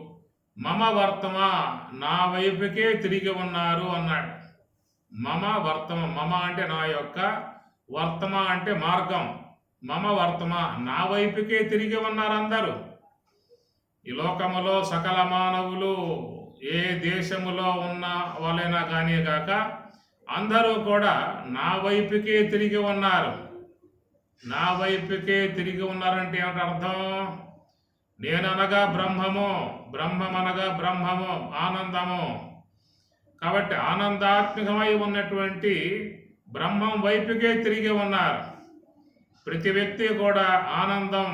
మమ వర్తమా నా వైపుకే తిరిగి ఉన్నారు అన్నాడు. మమ వర్తమ, మమ అంటే నా యొక్క, వర్తమ అంటే మార్గం. మమ వర్తమ నా వైపుకే తిరిగి ఉన్నారు అందరూ. ఈ లోకములో సకల మానవులు ఏ దేశములో ఉన్న వాళ్ళైనా కానీ కాక అందరూ కూడా నా వైపుకే తిరిగి ఉన్నారు. నా వైపుకే తిరిగి ఉన్నారంటే ఏమిటి అర్థం? నేననగా బ్రహ్మము, బ్రహ్మమనగా బ్రహ్మము ఆనందము. కాబట్టి ఆనందాత్మకమై ఉన్నటువంటి బ్రహ్మం వైపుకే తిరిగి ఉన్నారు. ప్రతి వ్యక్తి కూడా ఆనందం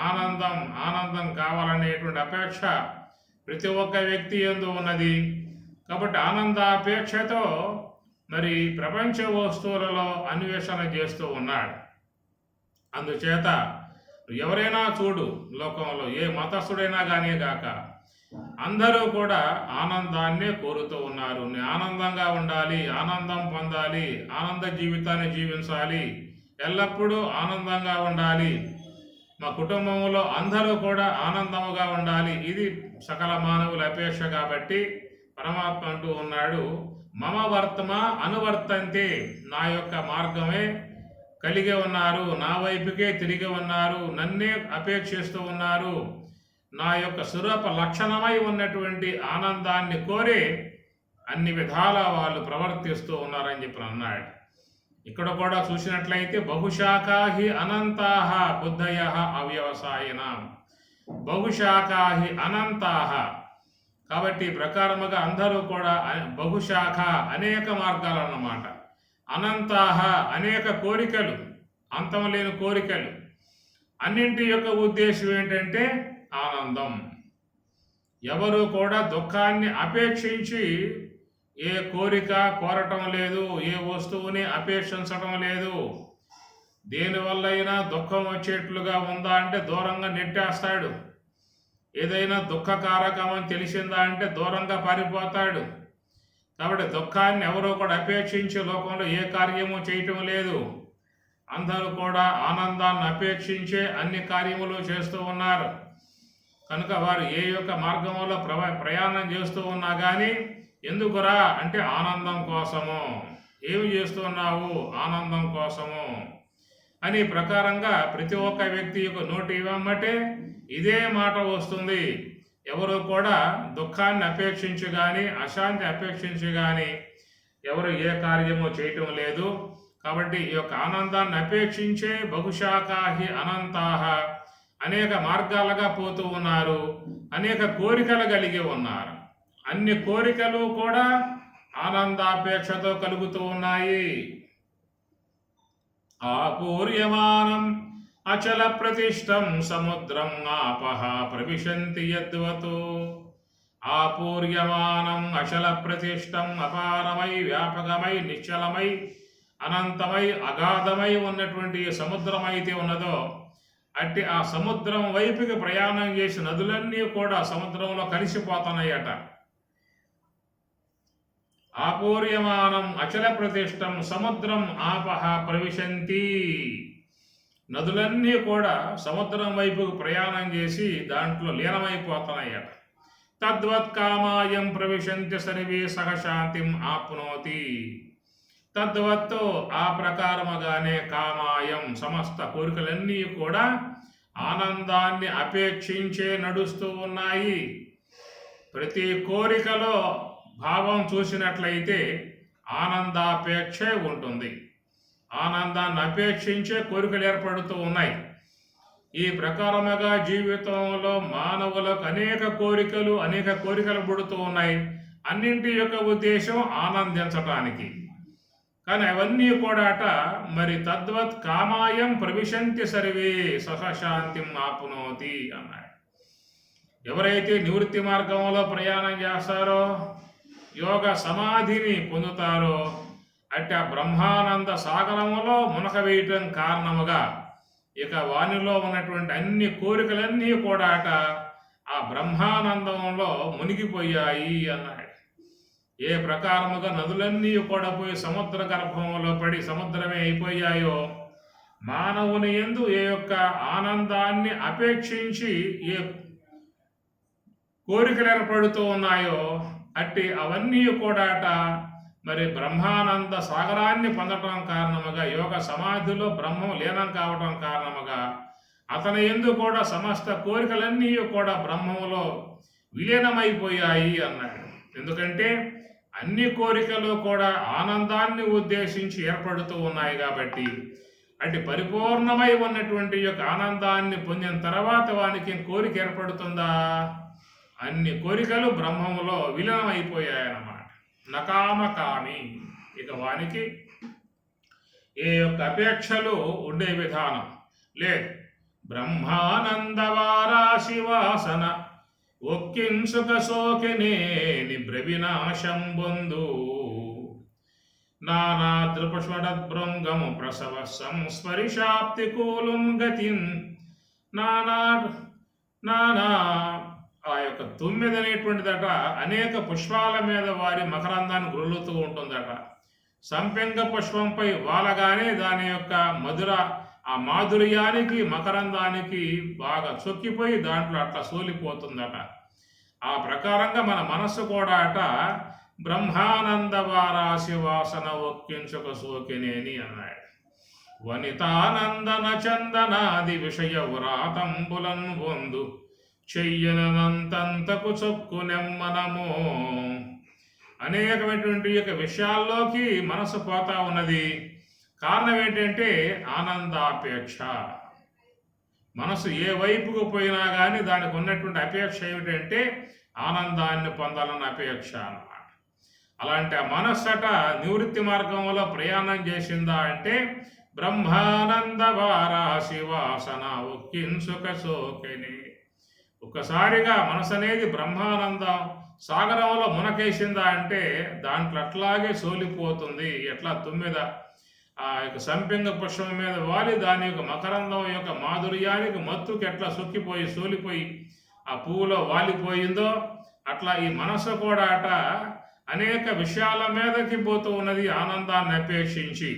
ఆనందం ఆనందం కావాలనేటువంటి అపేక్ష ప్రతి ఒక్క వ్యక్తి యందు ఉన్నది. కాబట్టి ఆనందాపేక్షతో మరి ప్రపంచ వస్తువులలో అన్వేషణ చేస్తూ ఉన్నాడు. అందుచేత ఎవరైనా చూడు, లోకంలో ఏ మతస్థుడైనా కానీ కాక అందరూ కూడా ఆనందాన్నే కోరుతూ ఉన్నారు. నేను ఆనందంగా ఉండాలి, ఆనందం పొందాలి, ఆనంద జీవితాన్ని జీవించాలి, ఎల్లప్పుడూ ఆనందంగా ఉండాలి, మా కుటుంబంలో అందరూ కూడా ఆనందముగా ఉండాలి. ఇది సకల మానవుల అపేక్ష. కాబట్టి పరమాత్మ అంటూ ఉన్నాడు, మమ వర్తమ అనువర్తంతే, నా యొక్క మార్గమే కలిగి ఉన్నారు, నా వైపుకే తిరిగి ఉన్నారు, నన్నే అపేక్షిస్తూ ఉన్నారు, నా యొక్క స్వరూప లక్షణమై ఉన్నటువంటి ఆనందాన్ని కోరి అన్ని విధాల వాళ్ళు ప్రవర్తిస్తూ ఉన్నారని చెప్పి అన్నాడు. ఇక్కడ కూడా చూసినట్లయితే బహుశాఖాహి అనంతాహ బుద్ధయ అవ్యవసాయన, బహుశాఖాహి అనంతాహ. కాబట్టి ప్రకారముగా అందరూ కూడా బహుశాఖ అనేక మార్గాలు అన్నమాట, అనంతాహ అనేక కోరికలు, అంతం లేని కోరికలు. అన్నింటి యొక్క ఉద్దేశం ఏంటంటే ఆనందం. ఎవరు కూడా దుఃఖాన్ని అపేక్షించి ఏ కోరిక కోరటం లేదు, ఏ వస్తువుని అపేక్షించడం లేదు. దేనివల్లైనా దుఃఖం వచ్చేట్లుగా ఉందా అంటే దూరంగా నెట్టేస్తాడు. ఏదైనా దుఃఖకారకం అని తెలిసిందా అంటే దూరంగా పారిపోతాడు. కాబట్టి దుఃఖాన్ని ఎవరో కూడా అపేక్షించి లోకంలో ఏ కార్యము చేయటం లేదు. అందరూ కూడా ఆనందాన్ని అపేక్షించే అన్ని కార్యములు చేస్తూ ఉన్నారు. కనుక వారు ఏ యొక్క మార్గంలో ప్రయాణం చేస్తూ ఉన్నా కానీ ఎందుకురా అంటే ఆనందం కోసము. ఏమి చేస్తున్నావు? ఆనందం కోసము అని ప్రకారంగా ప్రతి ఒక్క వ్యక్తి యొక్క నోటి ఇవ్వమంటే ఇదే మాట వస్తుంది. ఎవరు కూడా దుఃఖాన్ని అపేక్షించి కానీ అశాంతి అపేక్షించి కానీ ఎవరు ఏ కార్యము చేయటం లేదు. కాబట్టి ఈ యొక్క ఆనందాన్ని అపేక్షించే బహుశాఖాహి అనంతాహ అనేక మార్గాలుగా పోతూ ఉన్నారు, అనేక కోరికలు కలిగి ఉన్నారు. అన్ని కోరికలు కూడా ఆనందాపేక్షతో కలుగుతూ ఉన్నాయి. ఆపూర్యమానం అచల ప్రతిష్టం సముద్రం ఆపహ ప్రవిశంతి యద్వతో. ఆపూర్యమానం అచల ప్రతిష్టం అపారమై వ్యాపకమై నిశ్చలమై అనంతమై అగాధమై ఉన్నటువంటి సముద్రం అయితే ఉన్నదో అట్టి ఆ సముద్రం వైపుకి ప్రయాణం చేసి నదులన్నీ కూడా సముద్రంలో కలిసిపోతున్నాయట. ఆపూర్యమానం అచల ప్రతిష్టం సముద్రం ఆపహ ప్రవిశంతి. నదులన్నీ కూడా సముద్రం వైపుకు ప్రయాణం చేసి దాంట్లో లీనమైపోతున్నాయట. తద్వత్ కామాయం ప్రవిశంతి సర్వే సహ శాంతిం ఆప్నోతి. తద్వత్తు ఆ ప్రకారముగానే కామాయం సమస్త కోరికలన్నీ కూడా ఆనందాన్ని అపేక్షించే నడుస్తూ ఉన్నాయి. ప్రతి కోరికలో భావం చూసినట్లయితే ఆనందాపేక్షే ఉంటుంది. ఆనందాన్ని అపేక్షించే కోరికలు ఏర్పడుతూ ఉన్నాయి. ఈ ప్రకారముగా జీవితంలో మానవులకు అనేక కోరికలు పుడుతూ ఉన్నాయి. అన్నింటి యొక్క ఉద్దేశం ఆనందించటానికి. కానీ అవన్నీ కూడా మరి తద్వత్ కామాయం ప్రవిశంతి సర్వే సహశాంతిం ఆప్నోతి అన్నాడు. ఎవరైతే నివృత్తి మార్గంలో ప్రయాణం చేస్తారో యోగ సమాధిని పొందుతారో అట్టి ఆ బ్రహ్మానంద సాగరములో మునక వేయటం కారణముగా ఇక వానిలో ఉన్నటువంటి అన్ని కోరికలన్నీ కూడా ఆ బ్రహ్మానందంలో మునిగిపోయాయి అన్నాడు. ఏ ప్రకారముగా నదులన్నీ కూడా పోయి సముద్ర గర్భంలో పడి సముద్రమే అయిపోయాయో మానవుని యందు ఏ యొక్క ఆనందాన్ని అపేక్షించి ఏ కోరికలు ఏర్పడుతూ ఉన్నాయో అట్టి అవన్నీ కూడా మరి బ్రహ్మానంద సాగరాన్ని పొందటం కారణముగా యోగ సమాధిలో బ్రహ్మం లీనం కావటం కారణముగా అతని యందు కూడా సమస్త కోరికలన్నీ కూడా బ్రహ్మములో విలీనమైపోయాయి అన్నాడు. ఎందుకంటే అన్ని కోరికలు కూడా ఆనందాన్ని ఉద్దేశించి ఏర్పడుతూ ఉన్నాయి కాబట్టి అటు పరిపూర్ణమై ఉన్నటువంటి యొక్క ఆనందాన్ని పొందిన తర్వాత వానికి కోరిక ఏర్పడుతుందా? అన్ని కోరికలు బ్రహ్మములో విలీనమైపోయాయన్నమాట. నకామకామి. ఇక వానికి ఏ యొక్క అపేక్షలు ఉండే విధానం లేదు. బ్రహ్మానందవారాశి వాసన ఒక్కింసుక సోకినేని బ్రవినాశం బొందు నానా దృపుష్మడద్భృంగము ప్రసవ సంస్పరిశాప్తి కూలుం గతిన్ నానా నానా ఆ యొక్క తుమ్మెద అనేటువంటిదట అనేక పుష్పాల మీద వారి మకరందాన్ని గ్రొల్లుతూ ఉంటుందట. సంపెంగ పుష్పంపై వాలగానే దాని యొక్క ఆ మాధుర్యానికి మకరందానికి బాగా చొక్కిపోయి దాంట్లో అట్లా సోలిపోతుందట. ఆ ప్రకారంగా మన మనస్సు కూడా బ్రహ్మానంద వారాశి వాసన ఒక్కించుక సోకినేని అన్నాడు. వనితానందన చందనాది విషయ వ్రాతంబులన్ పొందు చెయ్యనంతంతకు చొక్కు నెమ్మనము. అనేకమైనటువంటి యొక్క విషయాల్లోకి మనసు పోతా ఉన్నది. కారణం ఏంటంటే ఆనందాపేక్ష. మనసు ఏ వైపుకు పోయినా కానీ దానికి ఉన్నటువంటి అపేక్ష ఏమిటంటే ఆనందాన్ని పొందాలన్న అపేక్ష అన్నమాట. అలాంటి ఆ మనస్సట నివృత్తి మార్గంలో ప్రయాణం చేసిందా అంటే బ్రహ్మానంద వారాశి వాసన ఒక్కింసుక సోకిని. ఒక్కసారిగా మనసు అనేది బ్రహ్మానంద సాగరంలో మునకేసిందా అంటే దాంట్లో అట్లాగే సోలిపోతుంది. ఎట్లా తుమ్మెద ఆ యొక్క సంపెంగ పుష్పం మీద వాలి దాని యొక్క మకరందం యొక్క మాధుర్యానికి మత్తుకి ఎట్లా సొక్కిపోయి సోలిపోయి ఆ పువ్వులో వాలిపోయిందో అట్లా ఈ మనసు కూడా అనేక విషయాల మీదకి పోతూ ఉన్నది ఆనందాన్ని అపేక్షించి.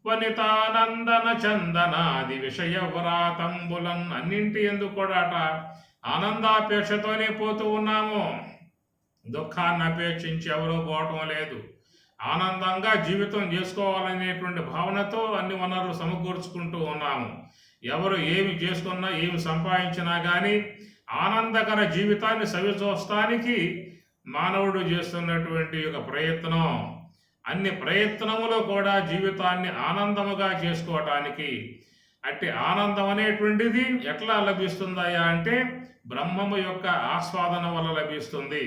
వనితానందన చందనాది విషయ వ్రాతంబులన్ అన్నింటి ఎందుకు కూడా ఆనందాపేక్షతోనే పోతూ ఉన్నాము. దుఃఖాన్ని అపేక్షించి ఎవరూ పోవటం లేదు. ఆనందంగా జీవితం చేసుకోవాలనేటువంటి భావనతో అన్ని వనరులు సమకూర్చుకుంటూ ఉన్నాము. ఎవరు ఏమి చేసుకున్నా ఏమి సంపాదించినా కానీ ఆనందకర జీవితాన్ని సవిచూస్తానికి మానవుడు చేస్తున్నటువంటి ఒక ప్రయత్నం, అన్ని ప్రయత్నములో కూడా జీవితాన్ని ఆనందముగా చేసుకోవటానికి, అట్టి ఆనందం అనేటువంటిది ఎట్లా లభిస్తుందయ్యా అంటే బ్రహ్మము యొక్క ఆస్వాదన వల్ల లభిస్తుంది.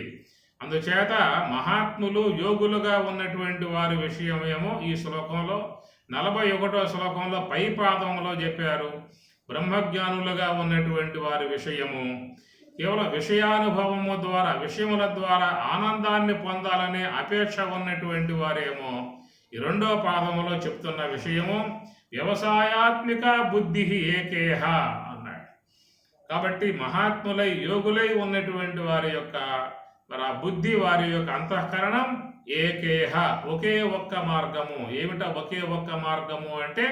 అందుచేత మహాత్ములు యోగులుగా ఉన్నటువంటి వారి విషయమేమో ఈ శ్లోకంలో 41వ శ్లోకంలో పై పాదంలో చెప్పారు. బ్రహ్మజ్ఞానులుగా ఉన్నటువంటి వారి విషయము కేవలం విషయానుభవము ద్వారా, విషయముల ద్వారా ఆనందాన్ని పొందాలనే అపేక్ష ఉన్నటువంటి వారేమో ఈ 2వ పాదములో చెప్తున్న విషయము వ్యవసాయాత్మిక బుద్ధి ఏకేహ అన్నాడు. కాబట్టి మహాత్ములై యోగులై ఉన్నటువంటి వారి యొక్క మరి ఆ బుద్ధి, వారి యొక్క అంతఃకరణం ఏకేహ, ఒకే ఒక్క మార్గము. ఏమిట ఒకే ఒక్క మార్గము అంటే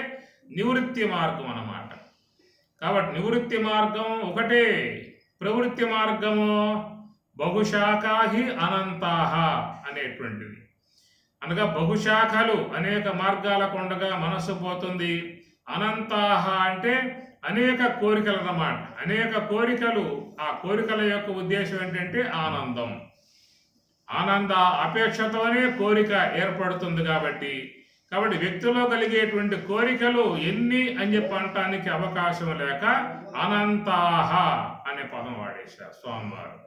నివృత్తి మార్గం అన్నమాట. కాబట్టి నివృత్తి మార్గం ఒకటే, ప్రవృత్తి మార్గము బహుశాఖాహి అనంతాహ అనేటువంటిది. అనగా బహుశాఖలు అనేక మార్గాలకు ఉండగా మనస్సు పోతుంది. అనంతాహ అంటే అనేక కోరికలు అన్నమాట. అనేక కోరికలు, ఆ కోరికల యొక్క ఉద్దేశం ఏంటంటే ఆనందం. ఆనంద అపేక్షతోనే కోరిక ఏర్పడుతుంది. కాబట్టి వ్యక్తిలో కలిగేటువంటి కోరికలు ఎన్ని అని చెప్పి అనటానికి అవకాశం లేక అనంతాహ అనే పదం వాడేశారు స్వామివారు.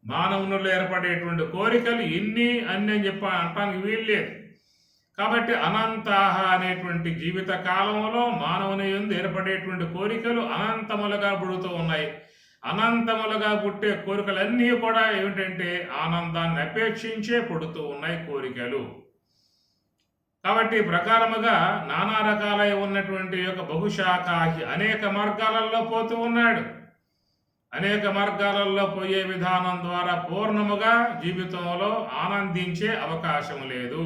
మానవునిలో ఏర్పడేటువంటి కోరికలు ఎన్ని అన్ని అని చెప్పి అనటానికి వీల్లేదు. కాబట్టి అనంతాహ అనేటువంటి జీవిత కాలంలో మానవుని యందు ఏర్పడేటువంటి కోరికలు అనంతములుగా పుడుతూ ఉన్నాయి. అనంతములుగా పుట్టే కోరికలన్నీ కూడా ఏమిటంటే ఆనందాన్ని అపేక్షించే పుడుతూ ఉన్నాయి కోరికలు. కాబట్టి ప్రకారముగా నానా రకాలై ఉన్నటువంటి యొక్క బహుశాఖాహి అనేక మార్గాలలో పోతూ ఉన్నాడు. అనేక మార్గాలలో పోయే విధానం ద్వారా పూర్ణముగా జీవితంలో ఆనందించే అవకాశం లేదు.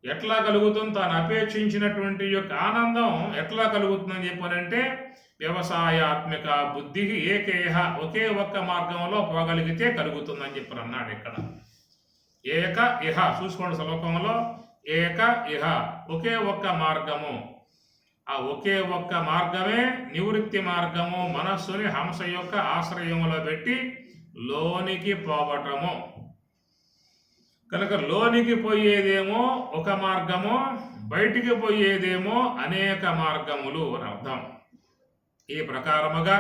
ఎట్లా కలుగుతుంది? తాను అపేక్షించినటువంటి యొక్క ఆనందం ఎట్లా కలుగుతుందని చెప్పానంటే వ్యవసాయాత్మిక బుద్ధి ఏకేహ, ఒకే ఒక్క మార్గంలో పోగలిగితే కలుగుతుందని చెప్పి అన్నాడు ఇక్కడ. ఏక ఇహ, చూసుకోండి శ్లోకంలో ఏక ఇహ, ఒకే ఒక్క మార్గము. ఆ ఒకే ఒక్క మార్గమే నివృత్తి మార్గము. మనస్సుని హంస యొక్క ఆశ్రయములో పెట్టి లోనికి పోవటము. కనుక లోనికి పోయేదేమో ఒక మార్గము, బయటికి పోయేదేమో అనేక మార్గములు అని అర్థం. ఈ ప్రకారముగా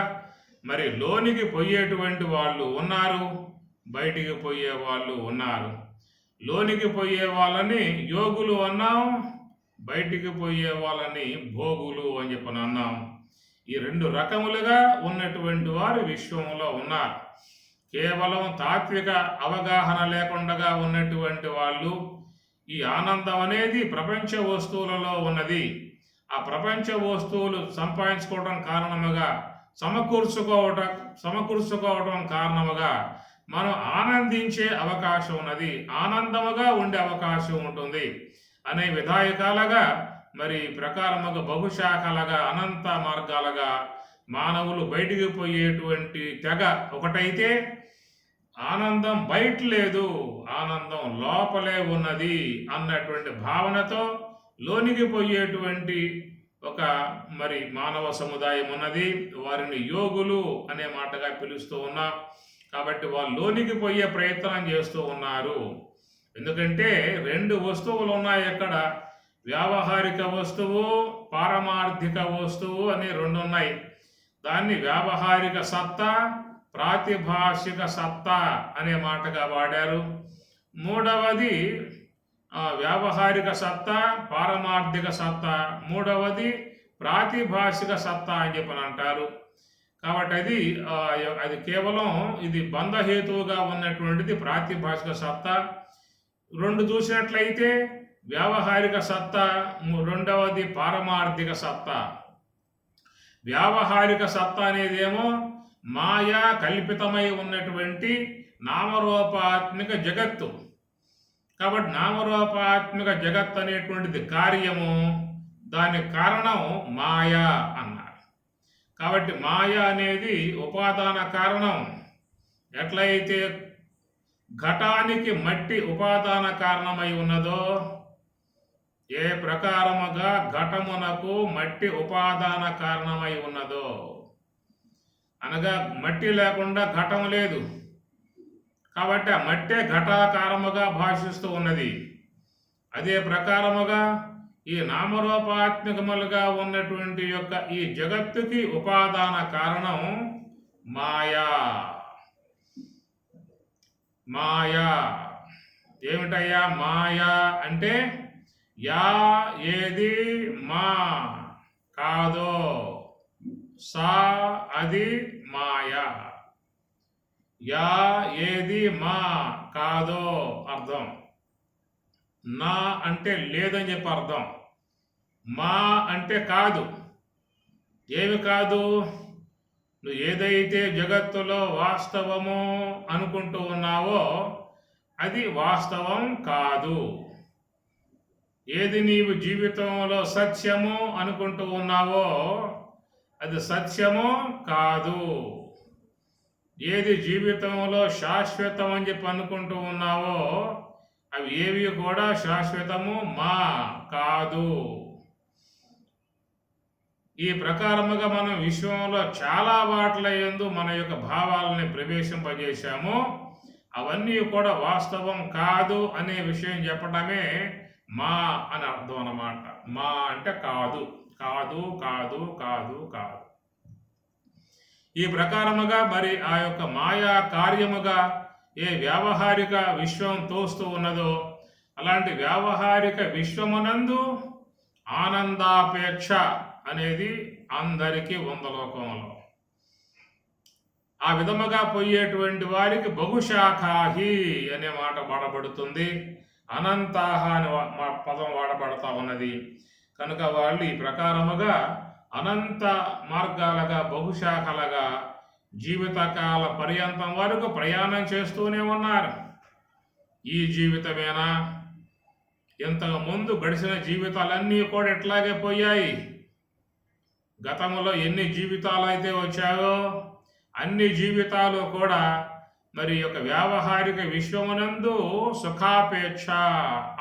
మరి లోనికి పోయేటువంటి వాళ్ళు ఉన్నారు, బయటికి పోయే వాళ్ళు ఉన్నారు. లోనికి పోయే వాళ్ళని యోగులు అన్నాం, బయటికి పోయే వాళ్ళని భోగులు అని చెప్పని అన్నాం. ఈ 2 రకములుగా ఉన్నటువంటి వారు విశ్వంలో ఉన్నారు. కేవలం తాత్విక అవగాహన లేకుండా ఉన్నటువంటి వాళ్ళు ఈ ఆనందం అనేది ప్రపంచ వస్తువులలో ఉన్నది. ఆ ప్రపంచ వస్తువులు సంపాదించుకోవడం కారణముగా, సమకూర్చుకోవడం కారణముగా మనం ఆనందించే అవకాశం ఉన్నది, ఆనందముగా ఉండే అవకాశం ఉంటుంది అనే విధాయకాలుగా మరి ప్రకారముగా బహుశాఖలుగా అనంత మార్గాలుగా మానవులు బయటికి పోయేటువంటి తెగ ఒకటైతే ఆనందం బయట లేదు, ఆనందం లోపలే ఉన్నది అన్నటువంటి భావనతో లోనికి పోయేటువంటి ఒక మరి మానవ సముదాయం ఉన్నది. వారిని యోగులు అనే మాటగా పిలుస్తూ ఉన్నాం. కాబట్టి వాళ్ళు లోనికి పోయే ప్రయత్నం చేస్తూ ఉన్నారు. ఎందుకంటే 2 వస్తువులు ఉన్నాయి అక్కడ. వ్యావహారిక వస్తువు, పారమార్థిక వస్తువు అనే 2 ఉన్నాయి. దాన్ని వ్యావహారిక సత్తా, ప్రాతిభాషిక సత్తా అనే మాటగా వాడారు. మూడవది వ్యావహారిక సత్తా, పారమార్థిక సత్తా. మూడవది ప్రాతిభాషిక సత్తా అని చెప్పని అంటారు. కాబట్టి అది కేవలం ఇది బంధహేతువుగా ఉన్నటువంటిది ప్రాతిభాషిక సత్తా. 2 చూసినట్లయితే వ్యావహారిక సత్తా, రెండవది పారమార్థిక సత్తా. వ్యావహారిక సత్తా అనేదేమో మాయా కల్పితమై ఉన్నటువంటి నామరూపాత్మిక జగత్తు. కాబట్టి నామరూపాత్మిక జగత్ అనేటువంటిది కార్యము, దానికి కారణం మాయా అన్నారు. కాబట్టి మాయ అనేది ఉపాదాన కారణం. ఎట్లయితే ఘటానికి మట్టి ఉపాదాన కారణమై ఉన్నదో, ఏ ప్రకారముగా ఘటమునకు మట్టి ఉపాదాన కారణమై ఉన్నదో, అనగా మట్టి లేకుండా ఘటం లేదు, కాబట్టి ఆ మట్టే ఘటాకారముగా భాషిస్తూ ఉన్నది. అదే ప్రకారముగా ఈ నామరూపాత్మకములుగా ఉన్నటువంటి యొక్క ఈ జగత్తుకి ఉపాదాన కారణం మాయా. మాయా ఏమిటయ్యా? మాయా అంటే యా ఏది మా కాదో, సా అది మాయా. యా ఏది మా కాదో అర్థం. నా అంటే లేదని చెప్పి అర్థం. మా అంటే కాదు. ఏమి కాదు? నువ్వు ఏదైతే జగత్తులో వాస్తవము అనుకుంటూ ఉన్నావో అది వాస్తవం కాదు. ఏది నీవు జీవితంలో సత్యము అనుకుంటూ ఉన్నావో అది సత్యము కాదు. ఏది జీవితంలో శాశ్వతం అని చెప్పి అనుకుంటూ ఉన్నావో అవి ఏవి కూడా శాశ్వతము మా కాదు. ఈ ప్రకారముగా మనం విశ్వంలో చాలా వాటిల యందు మన యొక్క భావాలని ప్రవేశింపజేశాము. అవన్నీ కూడా వాస్తవం కాదు అనే విషయం చెప్పడమే మా అని అర్థం అన్నమాట. మా అంటే కాదు, కాదు, కాదు, కాదు, కాదు. ఈ ప్రకారముగా మరి ఆ యొక్క మాయా కార్యముగా ఏ వ్యావహారిక విశ్వం తోస్తూ ఉన్నదో అలాంటి వ్యావహారిక విశ్వమునందు ఆనందాపేక్ష అనేది అందరికీ ఉంది లోకంలో. ఆ విధముగా పోయేటువంటి వారికి బహుశాఖాహి అనే మాట వాడబడుతుంది. అనంతాహ అనే పదం వాడబడతా ఉన్నది. కనుక వాళ్ళు ఈ ప్రకారముగా అనంత మార్గాలుగా బహుశాఖలుగా జీవితకాల పర్యంతం వరకు ప్రయాణం చేస్తూనే ఉన్నారు. ఈ జీవితమేనా? ఇంతకు ముందు గడిచిన జీవితాలన్నీ కూడా ఇట్లాగే పోయాయి. గతంలో ఎన్ని జీవితాలు అయితే వచ్చాయో అన్ని జీవితాలు కూడా మరి యొక్క వ్యావహారిక విశ్వమునందు సుఖాపేక్ష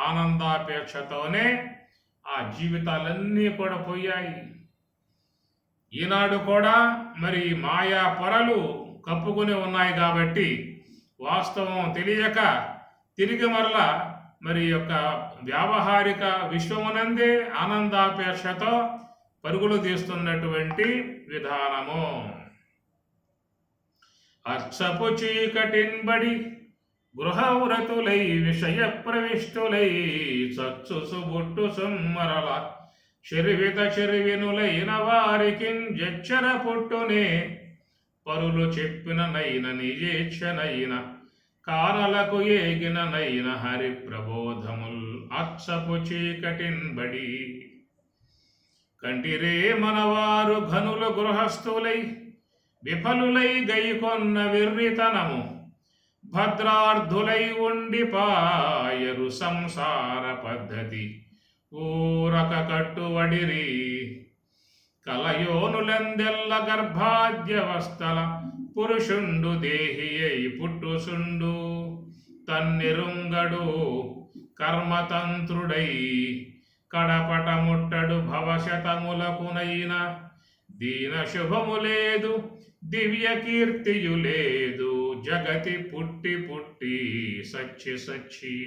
ఆనందాపేక్షతోనే ఆ జీవితాలన్నీ కూడా పోయాయి. ఈనాడు కూడా మరి మాయా పొరలు కప్పుకొని ఉన్నాయి కాబట్టి వాస్తవం తెలియక తిరిగి మరలా మరి యొక్క వ్యావహారిక విశ్వమునందే ఆనందాపేక్షతో పరుగులు తీస్తున్నటువంటి విధానము. అర్చపు చీకటిన్బడి గృహవ్రతులై విషయ ప్రవిష్టులై చచ్చు సుబుట్టు సుమ్మరల చెరివిత చెరివినులైన వారికి జచ్చర పుట్టునే పరులు చెప్పిన నైన నిజేచ్ఛనైన కానలకు ఏగిన నైన హరి ప్రబోధముల్ అచ్చపు చీకటిన్బడి కంటిరే మనవారు ఘనులు గృహస్థులై విఫలులై గైకొన్న విర్రితనము భద్రార్థులై ఉండిపాయరు సంసార పద్ధతి ఊరక కట్టువడిరి కలయోనులందెల్ల గర్భాద్యవస్థల పురుషుండు దేహి అయి పుట్టుసుండు తన్నెరుంగడు కర్మతంత్రుడై కడపట ముట్టడు భవశతములకునైన దీన శుభము లేదు దివ్య కీర్తియు లేదు జగతి పుట్టి పుట్టి సచ్చి సచ్చి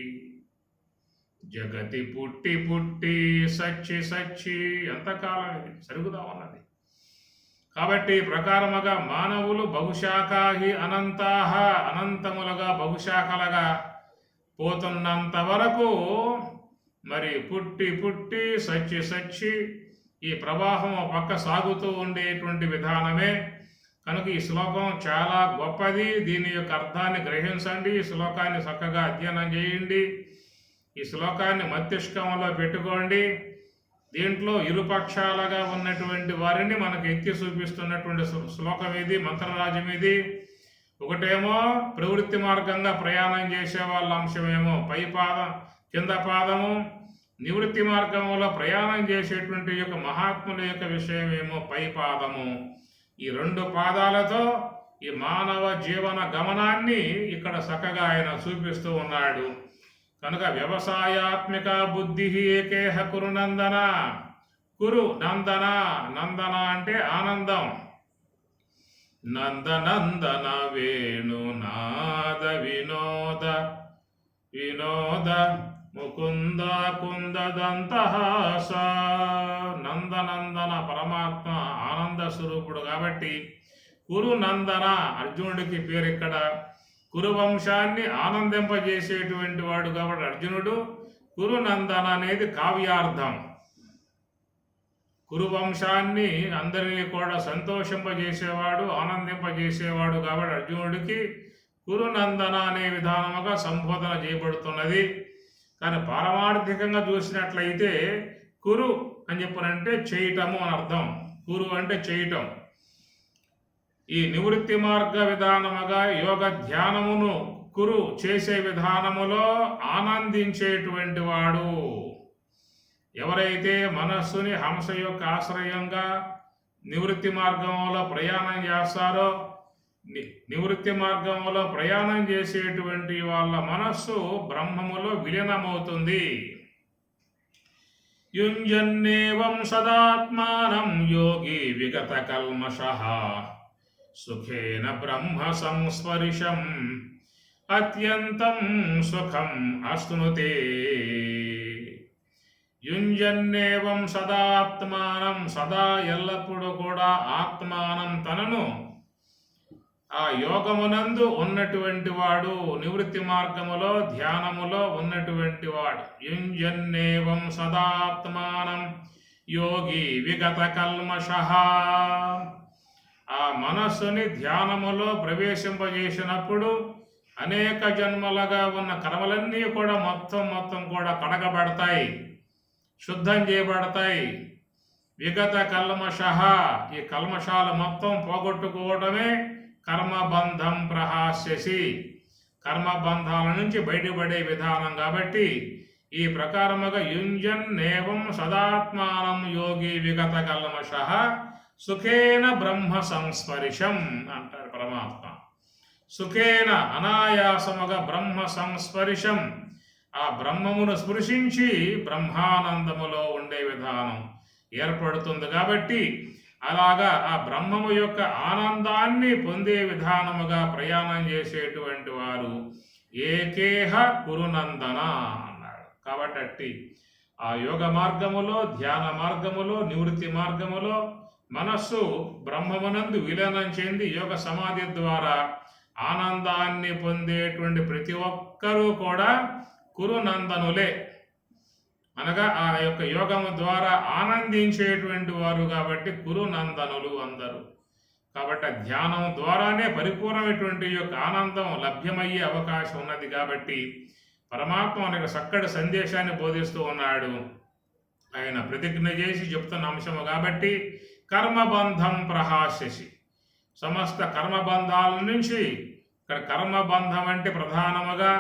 జగతి పుట్టి పుట్టి సచ్చి సచ్చి ఎంతకాలం ఇది సరుగుదా ఉన్నది. కాబట్టి ప్రకారముగా మానవులు బహుశాఖాహి అనంతాహ అనంతములుగా బహుశాఖలుగా పోతున్నంత వరకు మరి పుట్టి పుట్టి సచ్చి సచ్చి ఈ ప్రవాహం పక్క సాగుతూ ఉండేటువంటి విధానమే. కనుక ఈ శ్లోకం చాలా గొప్పది. దీని యొక్క అర్థాన్ని గ్రహించండి. ఈ శ్లోకాన్ని చక్కగా అధ్యయనం చేయండి. ఈ శ్లోకాన్ని మస్తిష్కంలో పెట్టుకోండి. దీంట్లో ఇరుపక్షాలుగా ఉన్నటువంటి వారిని మనకు ఎత్తి చూపిస్తున్నటువంటి శ్లోకం ఇది, మంత్రరాజ్యం ఇది. ఒకటేమో ప్రవృత్తి మార్గంగా ప్రయాణం చేసే వాళ్ళ అంశమేమో పై పాదం కింద పాదము, నివృత్తి మార్గంలో ప్రయాణం చేసేటువంటి యొక్క మహాత్ముల యొక్క విషయమేమో పై పాదము. ఈ రెండు పాదాలతో ఈ మానవ జీవన గమనాన్ని ఇక్కడ చక్కగా ఆయన చూపిస్తూ ఉన్నాడు. కనుక వ్యవసాయాత్మిక బుద్ధి ఏకేహ కురు నందన. కురు నందన, నందన అంటే ఆనందం. నందనందన వేణునాద వినోద వినోద ముకుంద కుందదంతహాస. నందనందన పరమాత్మ ఆనంద స్వరూపుడు కాబట్టి కురు నందన అర్జునుడికి పేరు ఇక్కడ. కురు వంశాన్ని ఆనందింపజేసేటువంటి వాడు కాబట్టి అర్జునుడు కురునందన అనేది కావ్యార్థం. కురువంశాన్ని అందరినీ కూడా సంతోషింపజేసేవాడు, ఆనందింపజేసేవాడు కాబట్టి అర్జునుడికి కురునందన అనే విధానముగా సంబోధన చేయబడుతున్నది. కానీ పారమార్థికంగా చూసినట్లయితే కురు అని చెప్పనంటే చేయటము అని అర్థం. కురు అంటే చేయటం. ఈ నివృత్తి మార్గ విధానముగా యోగ ధ్యానమును కురు చేసే విధానములో ఆనందించేటువంటి వాడు. ఎవరైతే మనస్సుని హంస యొక్క ఆశ్రయంగా నివృత్తి మార్గంలో ప్రయాణం చేస్తారో, నివృత్తి మార్గంలో ప్రయాణం చేసేటువంటి వాళ్ళ మనస్సు బ్రహ్మములో విలీనమవుతుంది. యుంజన్నేవం సదాత్మానం యోగి విగత కల్మషః సుఖేన బ్రహ్మ సంస్పర్శం అత్యంతం సుఖం అశ్నుతే. యుంజన్నేవం సదాత్మానం, సదా ఎల్లప్పుడూ కూడా ఆత్మానం తనను ఆ యోగమునందు ఉన్నటువంటి వాడు, నివృత్తి మార్గములో ధ్యానములో ఉన్నటువంటి వాడు. యుంజన్నేవం సదాత్మానం యోగి విగత కల్మషః. ఆ మనస్సుని ధ్యానములో ప్రవేశింపజేసినప్పుడు అనేక జన్మలుగా ఉన్న కర్మలన్నీ కూడా మొత్తం కూడా కడగబడతాయి, శుద్ధం చేయబడతాయి. విగత కల్మషః, ఈ కల్మషాలు మొత్తం పోగొట్టుకోవడమే కర్మబంధం ప్రహాస్యసి, కర్మబంధాల నుంచి బయటపడే విధానం. కాబట్టి ఈ ప్రకారముగా యుంజన్నేవం సదాత్మానం యోగి విగత కల్మషః సుఖేన బ్రహ్మ సంస్పర్శం అంటారు పరమాత్మ. సుఖేన అనాయాసముగా బ్రహ్మ సంస్పర్శం, ఆ బ్రహ్మమును స్పృశించి బ్రహ్మానందములో ఉండే విధానం ఏర్పడుతుంది. కాబట్టి అలాగా ఆ బ్రహ్మము యొక్క ఆనందాన్ని పొందే విధానముగా ప్రయాణం చేసేటువంటి వారు ఏకేహ కురునందన అన్నాడు. కాబట్టి అట్టి ఆ యోగ మార్గములో, ధ్యాన మార్గములో, నివృత్తి మార్గములో మనస్సు బ్రహ్మమునందు విలీనం చెంది యోగ సమాధి ద్వారా ఆనందాన్ని పొందేటువంటి ప్రతి ఒక్కరూ కూడా కురునందనులే, అనగా ఆ యొక్క యోగము ద్వారా ఆనందించేటువంటి వారు కాబట్టి కురునందనులు అందరూ. కాబట్టి ధ్యానం ద్వారానే పరిపూర్ణమైనటువంటి యొక్క ఆనందం లభ్యమయ్యే అవకాశం ఉన్నది. కాబట్టి పరమాత్మ మనకు చక్కటి సందేశాన్ని బోధిస్తూ ఉన్నాడు. ఆయన ప్రతిజ్ఞ చేసి చెప్తున్న అంశము కాబట్టి కర్మబంధం ప్రహాస్యసి, సమస్త కర్మబంధాల నుంచి, ఇక్కడ కర్మబంధం అంటే ప్రధానముగా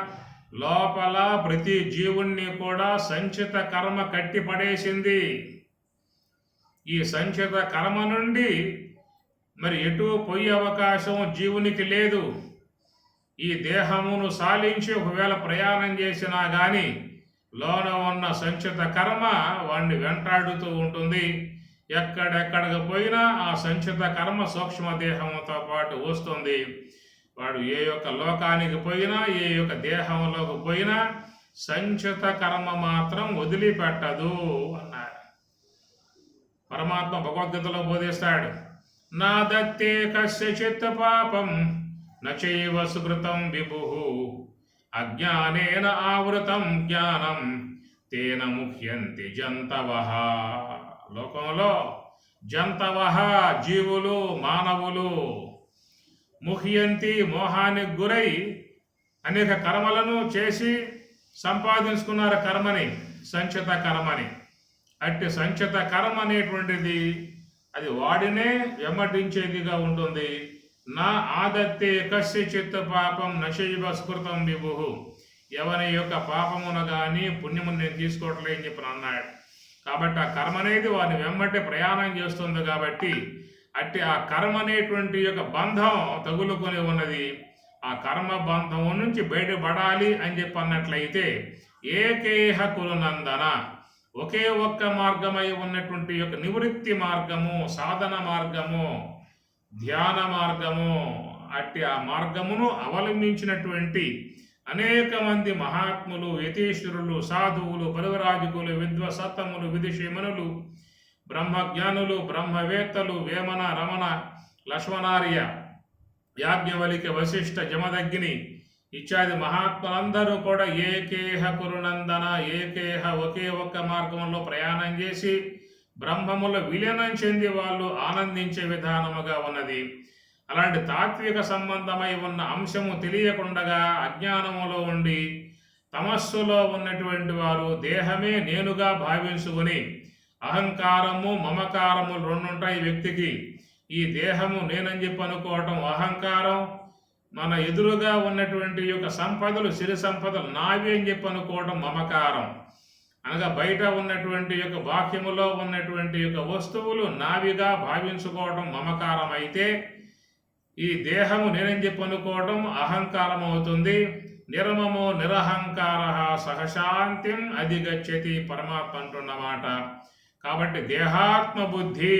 లోపల ప్రతి జీవుణ్ణి కూడా సంచిత కర్మ కట్టిపడేసింది. ఈ సంచిత కర్మ నుండి మరి ఎటు పోయే అవకాశం జీవునికి లేదు. ఈ దేహమును సాలించి ఒకవేళ ప్రయాణం చేసినా కానీ లోన ఉన్న సంచిత కర్మ వాడిని వెంటాడుతూ ఉంటుంది. ఎక్కడెక్కడికి పోయినా ఆ సంచిత కర్మ సూక్ష్మదేహంతో పాటు వస్తుంది. వాడు ఏ యొక్క లోకానికి పోయినా, ఏ యొక్క దేహంలోకి పోయినా సంచిత కర్మ మాత్రం వదిలిపెట్టదు అన్నారు. పరమాత్మ భగవద్గీతలో బోధిస్తాడు, నా దత్తే కస్యచిత్ పాపం నచైవ సుకృతం విభుః అజ్ఞానేన ఆవృతం జ్ఞానం తేన ముహ్యంతి జంతవః. లోకంలో జంతవః జీవులు, మానవులు ముహ్యంతి మోహానికి గురై అనేక కర్మలను చేసి సంపాదించుకున్నారు కర్మని, సంచిత కర్మని. అట్టి సంచిత కర్మ అనేటువంటిది అది వాడినే వెంబడించేదిగా ఉంటుంది. నా ఆదత్తే కస్యచిత్ పాపం నచైవ స్కృతం విభుః, ఎవరి యొక్క పాపమును కానీ పుణ్యమును నేను తీసుకోవట్లే అని చెప్పి అన్నాడు. కాబట్టి ఆ కర్మ అనేది వారిని వెంబడి ప్రయాణం చేస్తుంది. కాబట్టి అట్టి ఆ కర్మ అనేటువంటి యొక్క బంధం తగులుకొని ఉన్నది. ఆ కర్మ బంధం నుంచి బయటపడాలి అని చెప్పి అన్నట్లయితే ఏకేహ కురునందన, ఒకే ఒక్క మార్గమై ఉన్నటువంటి యొక్క నివృత్తి మార్గము, సాధన మార్గము, ధ్యాన మార్గము. అట్టి ఆ మార్గమును అవలంబించినటువంటి అనేక మంది మహాత్ములు, యతీశ్వరులు, సాధువులు, పరివరాజకులు, విద్వసత్తములు, విదుషీమనులు, బ్రహ్మజ్ఞానులు, బ్రహ్మవేత్తలు, వేమన, రమణ, లక్ష్మణార్య, యాజ్ఞవల్క్య, వశిష్ఠ, జమదగ్ని ఇత్యాది మహాత్ములందరూ కూడా ఏకేహ కురునందన, ఏకేహ ఒకే ఒక్క మార్గంలో ప్రయాణం చేసి బ్రహ్మములో విలీనం చెంది వాళ్ళు ఆనందించే విధానముగా ఉన్నది. అలాంటి తాత్విక సంబంధమై ఉన్న అంశము తెలియకుండగా అజ్ఞానములో ఉండి తమస్సులో ఉన్నటువంటి వారు దేహమే నేనుగా భావించుకొని, అహంకారము మమకారము రెండుంటాయి వ్యక్తికి. ఈ దేహము నేనని చెప్పి అనుకోవటం అహంకారం, మన ఎదురుగా ఉన్నటువంటి యొక్క సంపదలు, సిరి సంపదలు నావి అని చెప్పి అనుకోవటం మమకారం. అనగా బయట ఉన్నటువంటి యొక్క బాహ్యములో ఉన్నటువంటి యొక్క వస్తువులు నావిగా భావించుకోవడం మమకారం అయితే, ఈ దేహము నేనని చెప్పి అనుకోవడం అహంకారం అవుతుంది. నిర్మమో నిరహంకార సహశాంతిం అధిగచ్చతి పరమాత్మ అంటున్నమాట. కాబట్టి దేహాత్మ బుద్ధి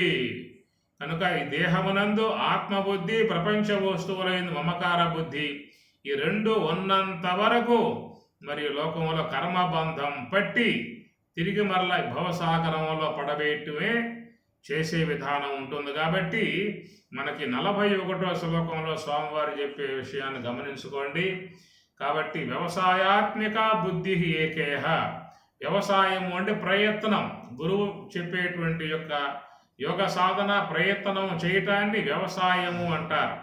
కనుక ఈ దేహమునందు ఆత్మబుద్ధి, ప్రపంచ వస్తువులైన మమకార బుద్ధి, ఈ రెండు ఉన్నంత వరకు మరి లోకంలో కర్మబంధం పట్టి తిరిగి మరలా భవసాగరంలో పడవేయటమే చేసే విధానం ఉంటుంది. కాబట్టి మనకి 41వ శ్లోకంలో స్వామివారు చెప్పే విషయాన్ని గమనించుకోండి. కాబట్టి వ్యవసాయాత్మిక బుద్ధి ఏకేహ. వ్యవసాయం అంటే ప్రయత్నం. గురువు చెప్పేటువంటి యొక్క యోగ సాధన ప్రయత్నం చేయటాన్ని వ్యవసాయము అంటారు.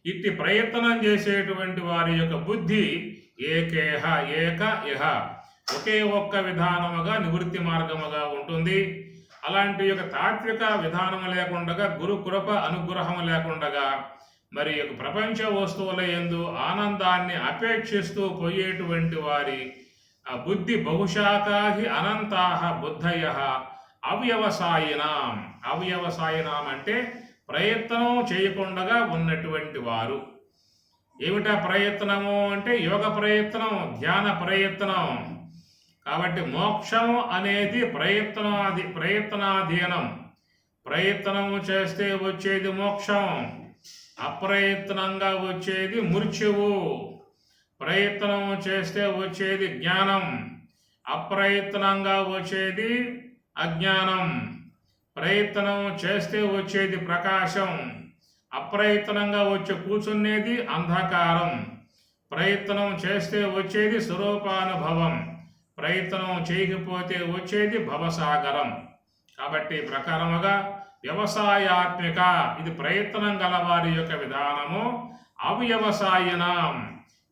ఇట్టి ప్రయత్నం చేసేటువంటి వారి యొక్క బుద్ధి ఏకేహ, ఏక ఇహ, ఒకే ఒక్క విధానముగా నివృత్తి మార్గముగా ఉంటుంది. అలాంటి యొక్క తాత్విక విధానము లేకుండగా, గురు కృప అనుగ్రహం లేకుండగా మరి యొక్క ప్రపంచ వస్తువుల యందు ఆనందాన్ని అపేక్షిస్తూ పోయేటువంటి వారి ఆ బుద్ధి బహుశాఖాహి అనంతాహ బుద్ధయ అవ్యవసాయినాం. అవ్యవసాయినాం అంటే ప్రయత్నం చేయకుండా ఉన్నటువంటి వారు. ఏమిటా ప్రయత్నము అంటే యోగ ప్రయత్నం, ధ్యాన ప్రయత్నం. కాబట్టి మోక్షం అనేది ప్రయత్నాధీనం. ప్రయత్నం చేస్తే వచ్చేది మోక్షం, అప్రయత్నంగా వచ్చేది మృత్యువు. ప్రయత్నం చేస్తే వచ్చేది జ్ఞానం, అప్రయత్నంగా వచ్చేది అజ్ఞానం. ప్రయత్నం చేస్తే వచ్చేది ప్రకాశం, అప్రయత్నంగా వచ్చి కూర్చునేది అంధకారం. ప్రయత్నం చేస్తే వచ్చేది స్వరూపానుభవం, ప్రయత్నం చేయకపోతే వచ్చేది భవసాగరం. కాబట్టి ప్రకారముగా వ్యవసాయాత్మిక, ఇది ప్రయత్నం గలవారి యొక్క విధానము. అవ్యవసాయనం,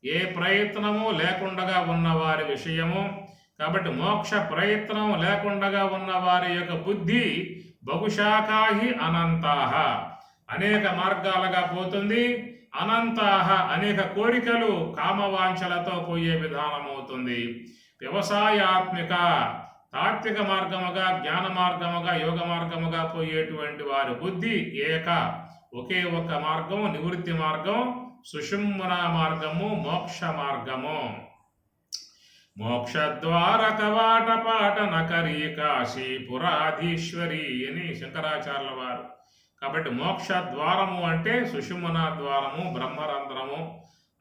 ఏ ప్రయత్నము లేకుండా ఉన్నవారి విషయము. కాబట్టి మోక్ష ప్రయత్నం లేకుండా ఉన్నవారి యొక్క బుద్ధి బహుశాఖాహి అనంతాహ, అనేక మార్గాలుగా పోతుంది. అనంతాహ, అనేక కోరికలు కామవాంఛలతో పోయే విధానం అవుతుంది. వ్యవసాయాత్మిక, తాత్విక మార్గముగా, జ్ఞాన మార్గముగా, యోగ మార్గముగా పోయేటువంటి వారి బుద్ధి ఏక, ఒకే ఒక్క మార్గము, నివృత్తి మార్గం, సుషుమ్న మార్గము, మోక్ష మార్గము. మోక్షద్వార కవాట పాట నకరీ కాశీ పురాధీశ్వరి అని శంకరాచార్యుల వారు. కాబట్టి మోక్ష ద్వారము అంటే సుషుమ్న ద్వారము, బ్రహ్మరంధ్రము.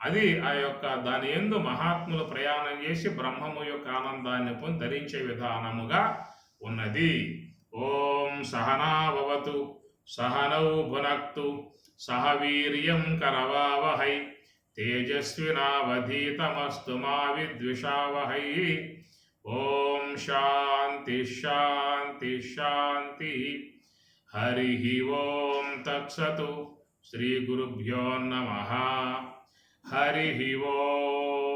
అది ఆ యొక్క దాని యందు మహాత్ములు ప్రయాణం చేసి బ్రహ్మము యొక్క ఆనందాన్ని పొంది ధరించే విధానముగా ఉన్నది. ఓం సహనాభవతు సహనౌ భునక్తు సహ వీర్యం కరవావహై తేజస్వినావధీతమస్తు మా విద్విషావహై. ఓం శాంతి శాంతి శాంతి. హరి ఓం తత్సతు. శ్రీ గురుభ్యో నమః. హరి ఓం.